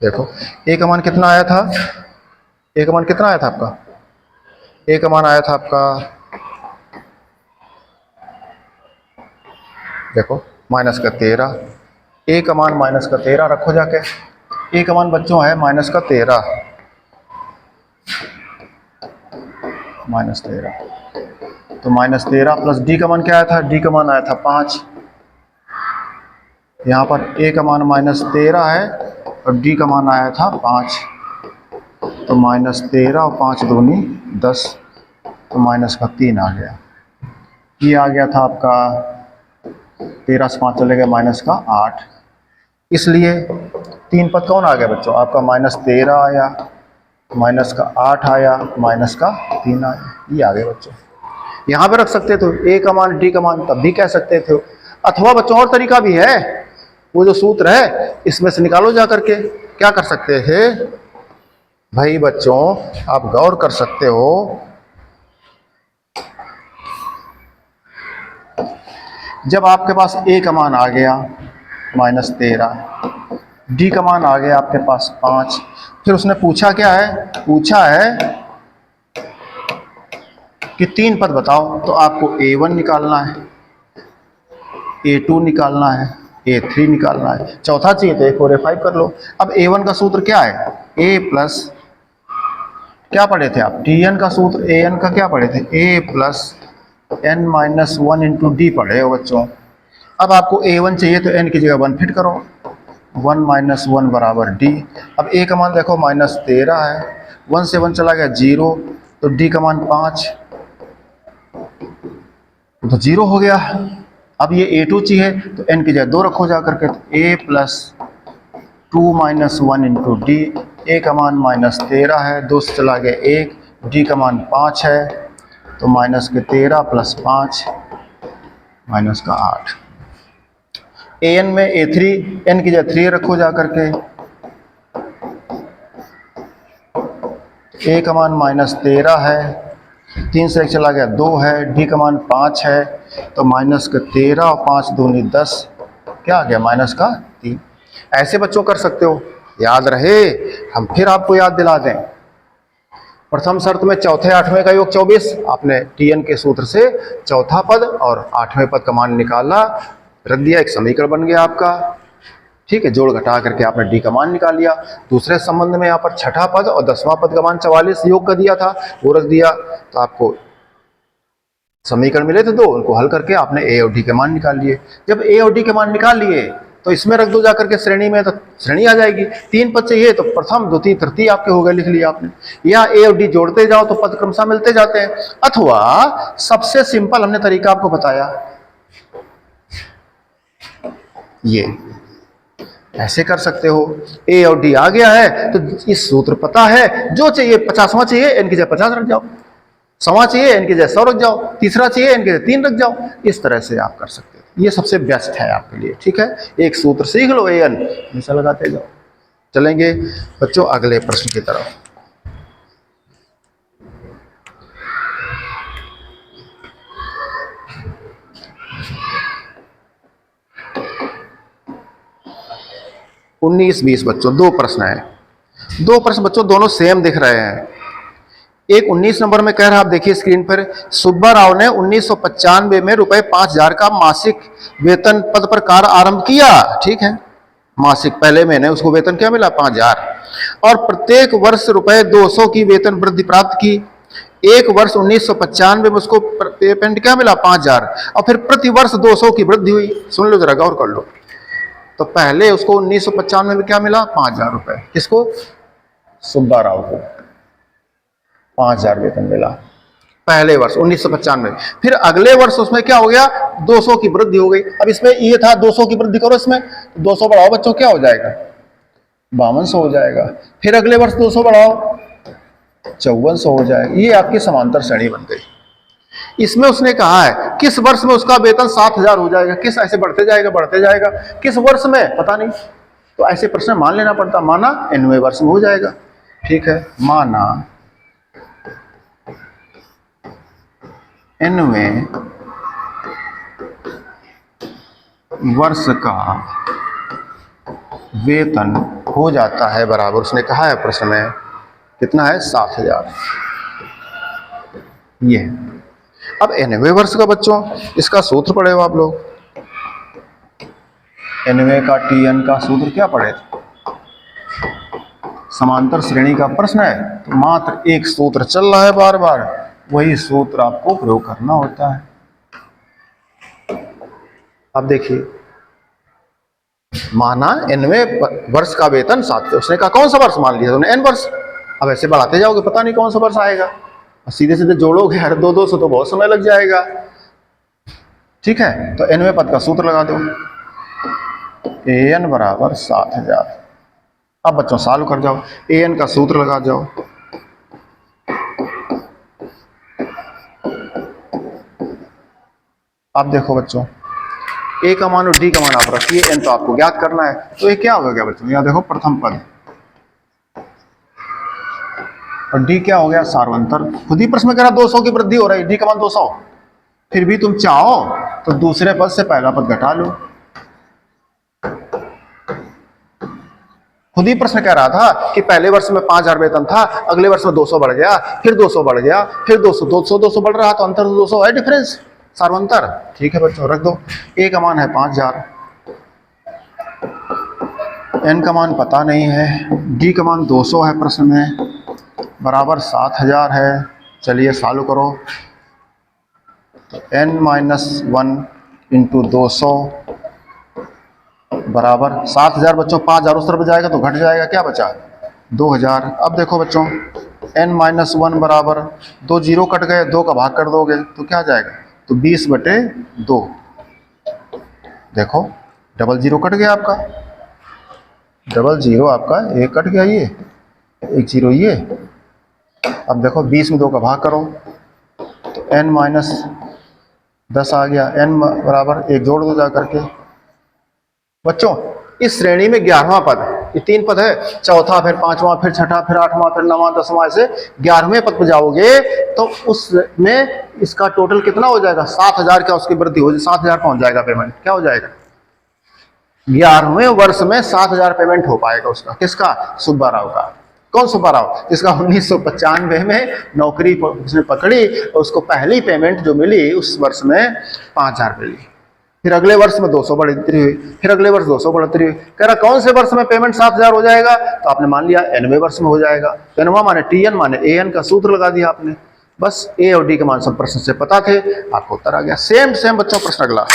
देखो a का मान कितना आया था, a का मान कितना आया था आपका, a का मान आया था आपका, देखो माइनस का 13, a का मान माइनस का 13 रखो जाके, a का मान बच्चों है माइनस का 13, माइनस 13। तो -13 प्लस डी का मान क्या आया था, डी का मान आया था 5। यहाँ पर ए का मान -13 है और डी का मान आया था 5, तो -13 और 5 दूनी 10, तो माइनस का 3 आ गया। ये आ गया था आपका 13 से 5 चले गए माइनस का 8, इसलिए 3 पद कौन आ गया बच्चों, आपका -13 आया, माइनस का 8 आया, माइनस का 3 आया, ये आ गए बच्चों। यहाँ पे रख सकते थे ए का मान डी का मान, तब भी कह सकते थे, अथवा बच्चों और तरीका भी है, वो जो सूत्र है इसमें से निकालो जा करके। क्या कर सकते थे भाई बच्चों, आप गौर कर सकते हो, जब आपके पास ए का मान आ गया -13, डी का मान आ गया आपके पास 5, फिर उसने पूछा क्या है, पूछा है कि 3 पद बताओ, तो आपको A1 निकालना है, A2 निकालना है, A3 निकालना है, चौथा चाहिए तो A4 A5 कर लो। अब A1 का सूत्र क्या है, A प्लस क्या पढ़े थे आप, TN का सूत्र, AN का क्या पढ़े थे, A plus n-1 into D पढ़े हो बच्चों। अब आपको A1 चाहिए तो n की जगह 1 फिट करो, 1 - 1 बराबर d। अब a का मान देखो -13 है, 1 से 1 चला गया 0, तो d का मान 5, तो 0 हो गया। अब ये A2 चाहिए तो n की जगह 2 रखो जा करके, तो a plus 2 - 1 into D. a का मान -13 है, 2 से चला गया 1, d का मान 5 है, तो -13 प्लस 5 माइनस का 8। an में A3, n की जगह 3 रखो जा करके, a का मान -13 है, 3 से 1 चला गया 2 है, d का मान 5 है, तो -13 और 5 दूनी 10, क्या आ गया -3। ऐसे बच्चों कर सकते हो, याद रहे। हम फिर आपको याद दिला दें, प्रथम शर्त में चौथे आठवें का योग 24, आपने TN के सूत्र से चौथा पद और आठवें पद का मान निकाला, रख दिया, एक समीकरण बन गया आपका, ठीक है, जोड़ घटा करके आपने डी का मान निकाल लिया। दूसरे संबंध में यहाँ पर छठा पद और 10वां पद का मान 44 योग का दिया था, वो रख दिया, तो आपको समीकरण मिले थे 2, उनको हल करके आपने ए और डी के मान निकाल लिए। जब ए और डी के मान निकाल लिए तो इसमें रख दो जाकर के श्रेणी में, तो श्रेणी आ जाएगी। 3 पद चाहिए तो प्रथम द्वितीय तृतीय आपके हो गए, लिख लिया आपने। या ए और डी जोड़ते जाओ तो पद क्रमशः मिलते जाते हैं, अथवा सबसे सिंपल हमने तरीका आपको बताया, ये ऐसे कर सकते हो। ए और डी आ गया है तो इस सूत्र पता है, जो चाहिए 50वां चाहिए एन की जगह 50 रख जाओ, 100वां चाहिए एन की जगह 100 रख जाओ, तीसरा चाहिए एन की जगह 3 रख जाओ। इस तरह से आप कर सकते हो, ये सबसे बेस्ट है आपके लिए, ठीक है। एक सूत्र सीख लो, एन हमेशा लगाते जाओ। चलेंगे बच्चों अगले प्रश्न की तरफ। उन्नीस 20 बच्चों, 2 प्रश्न है, 2 प्रश्न बच्चों दोनों सेम दिख रहे हैं। एक 19 नंबर में कह रहा है, आप देखिए स्क्रीन पर, सुब्बा राव ने 1995 में रुपए 5000 का मासिक वेतन पद पर कार्य आरंभ किया, ठीक है, मासिक पहले महीने उसको वेतन क्या मिला 5000, और प्रत्येक वर्ष रुपए 200 की वेतन वृद्धि प्राप्त की। एक वर्ष 1995 में उसको पेमेंट क्या मिला 5000, और फिर प्रति वर्ष 200 की वृद्धि हुई। सुन लो जरा, गौर कर लो। तो पहले उसको 1995 में क्या मिला 5000 रुपए, किसको, सुब्बा राव को 5000 वेतन मिला पहले वर्ष 1995। फिर अगले वर्ष उसमें क्या हो गया 200 की वृद्धि हो गई। अब इसमें ये था 200 की वृद्धि करो, इसमें 200 बढ़ाओ बच्चों, क्या हो जाएगा 5200 हो जाएगा। फिर अगले वर्ष 200 बढ़ाओ 5400 हो जाएगा। ये आपकी समांतर श्रेणी बन गई। इसमें उसने कहा है किस वर्ष में उसका वेतन 7000 हो जाएगा, किस, ऐसे बढ़ते जाएगा बढ़ते जाएगा, किस वर्ष में पता नहीं, तो ऐसे प्रश्न मान लेना पड़ता। माना 9वें वर्ष में हो जाएगा, ठीक है, माना 9वें वर्ष का वेतन हो जाता है बराबर, उसने कहा है प्रश्न में कितना है 7000। ये अब 9वें वर्ष का बच्चों इसका सूत्र पढ़े हो आप लोग, 9वें का TN का सूत्र क्या पढ़े थे, समांतर श्रेणी का प्रश्न है तो मात्र एक सूत्र चल रहा है बार बार, वही सूत्र आपको प्रयोग करना होता है। अब देखिए, माना 90 वर्ष का वेतन 7, उसने कहा कौन सा वर्ष मान लिया तुमने, n वर्ष। अब ऐसे बढ़ाते जाओगे, पता नहीं कौन सा वर्ष आएगा, सीधे सीधे जोड़ोगे हर 2-2 से तो बहुत समय लग जाएगा। ठीक है, तो 90वें पद का सूत्र लगा दो, an बराबर 7000। अब बच्चों सॉल्व कर जाओ, an का सूत्र लगा जाओ। अब देखो बच्चों, a का मान और d का मान आप रखिए, n तो आपको ज्ञात करना है। तो ये क्या हो गया बच्चों, यहाँ देखो प्रथम पद, और d क्या हो गया, सार्वंतर। खुद ही प्रश्न में कह रहा 200 की वृद्धि हो रही है, d का मान 200। फिर भी तुम चाहो तो दूसरे पद से पहला पद घटा लो। खुद ही प्रश्न कह रहा था कि पहले वर्ष में 5000 वेतन था, अगले वर्ष में 200 बढ़ गया, फिर 200 बढ़ गया, फिर 200 बढ़ रहा, तो अंतर तो 200 है, डिफरेंस, सार्वंतर। ठीक है बच्चों, रख दो। a का मान है 5000, n का मान पता नहीं है, d का मान 200 है प्रश्न में, बराबर 7000 है। चलिए सॉल्व करो, तो n-1 इंटू 200 बराबर 7000। बच्चों 5000 उस तरफ जाएगा तो घट जाएगा, क्या बचा 2000। अब देखो बच्चों, n-1 बराबर 2 जीरो कट गए, 2 का भाग कर दोगे तो क्या जाएगा, तो 20/2। देखो डबल जीरो कट गया आपका, डबल जीरो आपका एक कट गया, ये एक जीरो ये। अब देखो 20 में 2 का भाग करो तो n-10 आ गया, n बराबर 1 जोड़ दो जा करके। बच्चों इस श्रेणी में 11वां पद, ये 3 पद है, चौथा फिर 5वां फिर छठा फिर 8वां फिर 9वां 10वां, ऐसे 11वें पद पर जाओगे तो उसमें इसका टोटल कितना हो जाएगा, 7000 का उसकी वृद्धि हो जाए, 7000 पहुंच जाएगा पेमेंट। क्या हो जाएगा, 11वें वर्ष में 7000 पेमेंट हो पाएगा उसका। किसका, सुब्बा राव का। कौन सुब्बा राव, जिसका 1995 में नौकरी उसने पकड़ी, उसको पहली पेमेंट जो मिली उस वर्ष में 5000 मिली, फिर अगले वर्ष में 200 बढ़ती हुई, फिर अगले वर्ष 200 बढ़ती हुई। कह रहा कौन से वर्ष में पेमेंट 7000 हो जाएगा, तो आपने मान लिया 90वें वर्ष में हो जाएगा। एनवा माने TN माने AN का सूत्र लगा दिया आपने, बस A और D के मान सब प्रश्न से पता थे, आपको उत्तर आ गया। सेम बच्चों प्रश्न अगला,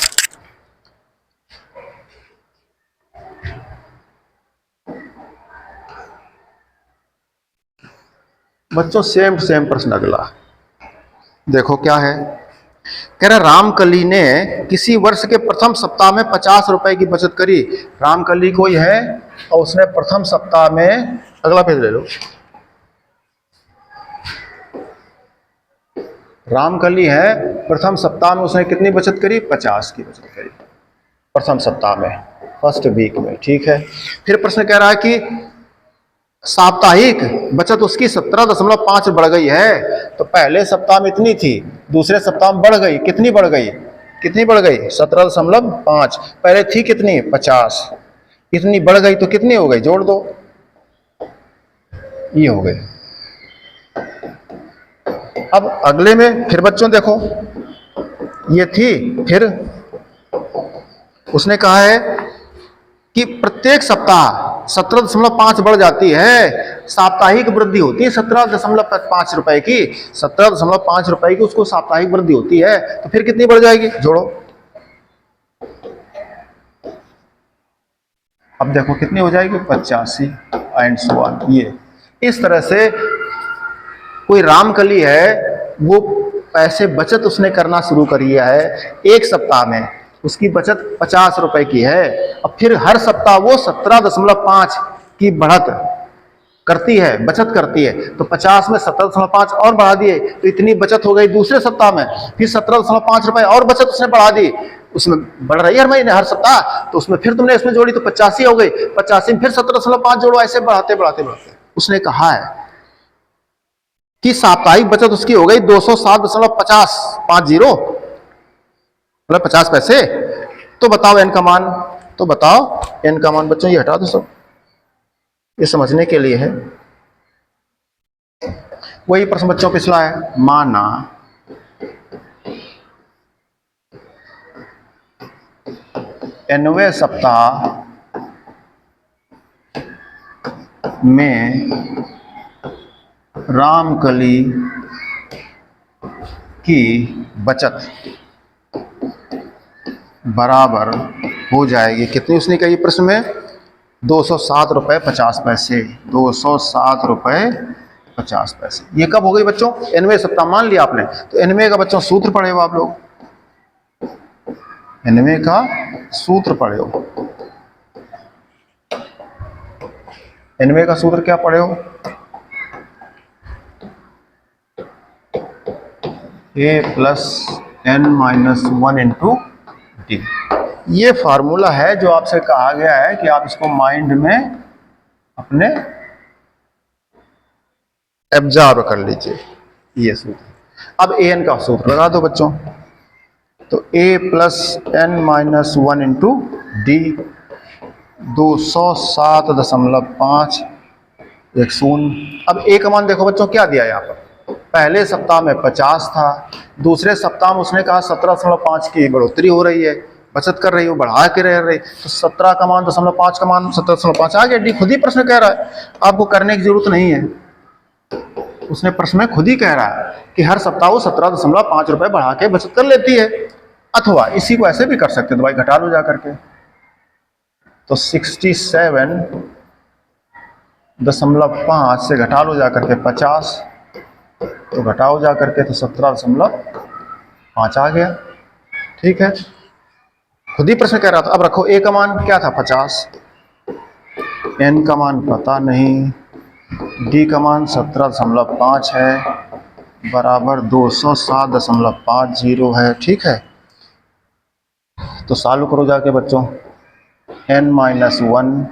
बच्चों सेम प्रश्न अगला देखो क्या है। कह रहा रामकली ने किसी वर्ष के प्रथम सप्ताह में 50 रुपए की बचत करी। रामकली कोई है और उसने प्रथम सप्ताह में, अगला पेज ले लो, रामकली है, प्रथम सप्ताह में उसने कितनी बचत करी, 50 की बचत करी प्रथम सप्ताह में, फर्स्ट वीक में। ठीक है, फिर प्रश्न कह रहा है कि साप्ताहिक बचत उसकी 17.5 बढ़ गई है। तो पहले सप्ताह में इतनी थी, दूसरे सप्ताह में बढ़ गई, कितनी बढ़ गई, कितनी बढ़ गई, 17.5। पहले थी कितनी, 50, इतनी बढ़ गई तो कितनी हो गई, जोड़ दो, ये हो गई। अब अगले में फिर बच्चों देखो, ये थी, फिर उसने कहा है कि प्रत्येक सप्ताह 17.5 बढ़ जाती है, साप्ताहिक वृद्धि होती है 17.5 रुपए की, 17.5 रुपए की उसको साप्ताहिक वृद्धि होती है। तो फिर कितनी बढ़ जाएगी, जोड़ो। अब देखो कितनी हो जाएगी, 85 एंड सो ऑन। ये इस तरह से कोई रामकली है, वो पैसे बचत उसने करना शुरू कर दिया है, एक सप्ताह में उसकी बचत 50 रुपए की है। अब फिर हर सप्ताह वो 17.5 की बढ़त करती है, बचत करती है। तो 50 में 17.5 और बढ़ा दिए तो इतनी बचत हो गई दूसरे सप्ताह में, फिर 17.5 रुपए और बचत उसने बढ़ा दी, उसमें बढ़ रही है हर महीने हर सप्ताह। तो उसमें फिर तुमने इसमें जोड़ी तो 85 हो गई, 85 में फिर 17.5 जोड़ो, ऐसे बढ़ाते बढ़ाते बढ़ाते उसने कहा है कि साप्ताहिक बचत उसकी हो गई 207.50, मतलब 50 पैसे। तो बताओ एन का मान, तो बताओ एन का मान। बच्चों ये हटा दो सब, ये समझने के लिए है। वही प्रश्न बच्चों पिछला है, माना nवें सप्ताह में रामकली की बचत बराबर हो जाएगी कितनी, उसने कही प्रश्न में 207 रुपये 50 पैसे, 207 रुपये 50 पैसे। ये कब हो गई बच्चों, 90वें सप्ताह मान लिया आपने, तो 90 का बच्चों सूत्र पढ़े हो आप लोग, 90 का सूत्र पढ़े हो, 90 का सूत्र क्या पढ़े हो, a plus n minus 1 into D. ये फार्मूला है जो आपसे कहा गया है कि आप इसको माइंड में अपने एब्जॉर्ब कर लीजिए, ये सूत्र। अब ए एन का सूत्र लगा दो बच्चों, तो a plus n minus 1 into D, 207.5 एक शून्य। अब ए का मान देखो बच्चों क्या दिया है यहाँ पर, पहले सप्ताह में 50 था, दूसरे सप्ताह में उसने कहा 17.5 की बढ़ोतरी हो रही है, बचत कर रही हो, बढ़ा के रह रही, तो 17 का मान 0.5 का मान 17.5 आ गया। डी खुद ही प्रश्न कह रहा है, आपको करने की जरूरत नहीं है, उसने प्रश्न में खुद ही कह रहा है कि हर सप्ताह वो 17.5 रुपए बढ़ा के बचत कर लेती है। अथवा इसी को ऐसे भी कर सकते हैं, तो भाई घटा लो जा करके, तो 67.5 से घटा लो जा करके 50, तो घटाओ जा करके तो 17.5 आ गया। ठीक है, खुद ही प्रश्न कह रहा था। अब रखो ए का मान क्या था 50, एन का मान पता नहीं, डी का मान 17.5 है, बराबर 207.50 है। ठीक है, तो सॉल्व करो जाके बच्चों, n माइनस 1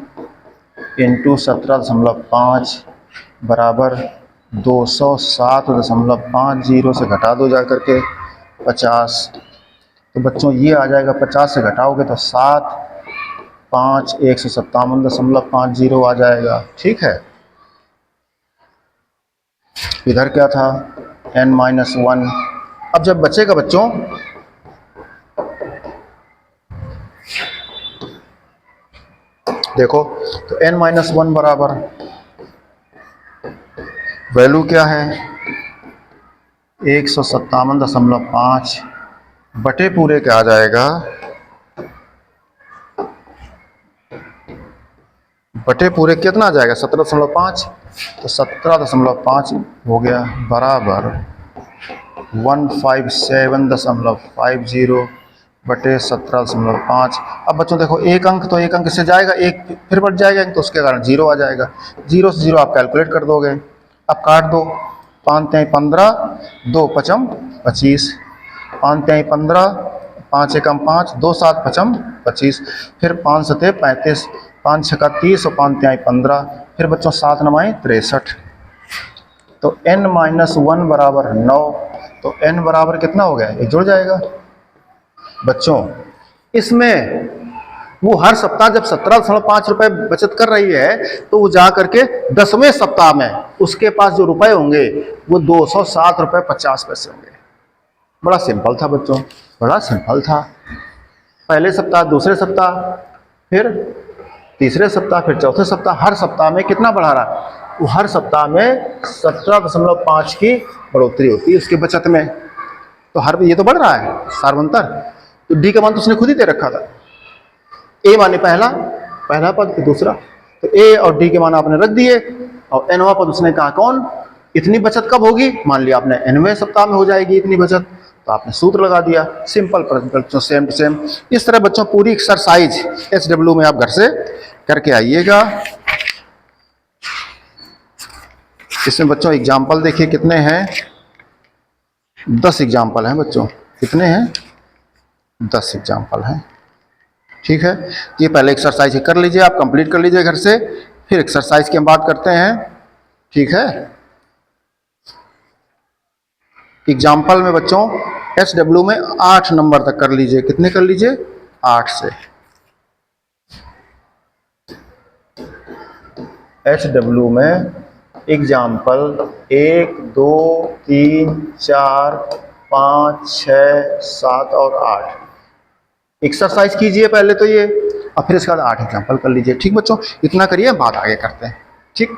इंटू 17.5 बराबर 207.50 से घटा दो जा करके 50, तो बच्चों ये आ जाएगा, 50 से घटाओगे तो 7, 5, 157.50 आ जाएगा। ठीक है, इधर क्या था n माइनस 1। अब जब बचेगा बच्चों, देखो तो n माइनस 1 बराबर वैल्यू क्या है 157.5 बटे पूरे क्या आ जाएगा, बटे पूरे कितना आ जाएगा 17.5, तो 17.5 हो गया बराबर 157.50 बटे 17.5। अब बच्चों देखो एक अंक तो एक अंक से जाएगा, एक फिर बढ़ जाएगा, तो उसके कारण 0 आ जाएगा, 0 से 0 आप कैलकुलेट कर दोगे। अब काट दो, 5 3 15, 2 5 25, 5 3 15, 5 1 5, 2 7 5 25, फिर 5 7 35, 5 6 30 और 5 3 15, फिर बच्चों 7 9 63, तो n माइनस 1 बराबर 9, तो n बराबर कितना हो गया, ये जुड़ जाएगा बच्चों। इसमें वो हर सप्ताह जब 17.5 रुपए बचत कर रही है, तो वो जा करके 10वें सप्ताह में उसके पास जो रुपए होंगे वो 207 रुपये 50 पैसे होंगे। बड़ा सिंपल था बच्चों, बड़ा सिंपल था। पहले सप्ताह, दूसरे सप्ताह, फिर तीसरे सप्ताह, फिर चौथे सप्ताह, हर सप्ताह में कितना बढ़ा रहा है, वो हर सप्ताह में 17.5 की बढ़ोतरी होती है उसकी बचत में, तो हर ये तो बढ़ रहा है सार्वंतर। तो डी का मान तो उसने खुद ही दे रखा था, ए माने पहला पद, दूसरा, तो ए और डी के मान आपने रख दिए, और एनवा पद उसने कहा कौन, इतनी बचत कब होगी, मान लिया आपने 90वें सप्ताह में हो जाएगी इतनी बचत, तो आपने सूत्र लगा दिया। सिंपल बच्चों, सेम टू सेम। इस तरह बच्चों पूरी एक्सरसाइज SW में आप घर से करके आइएगा। इसमें बच्चों एग्जाम्पल देखिए कितने हैं, 10 एग्जाम्पल हैं बच्चों, कितने हैं, 10 एग्जाम्पल हैं। ठीक है, ये पहले एक्सरसाइज कर लीजिए, आप कंप्लीट कर लीजिए घर से, फिर एक्सरसाइज की हम बात करते हैं। ठीक है, एग्जाम्पल में बच्चों SW में 8 नंबर तक कर लीजिए, कितने कर लीजिए, 8 से। SW में एग्जाम्पल 1 2 3 4 5 6 7 और 8 एक्सरसाइज कीजिए पहले तो ये, और फिर इसके बाद 8 एग्जाम्पल कर लीजिए। ठीक बच्चों, इतना करिए, बात आगे करते हैं। ठीक।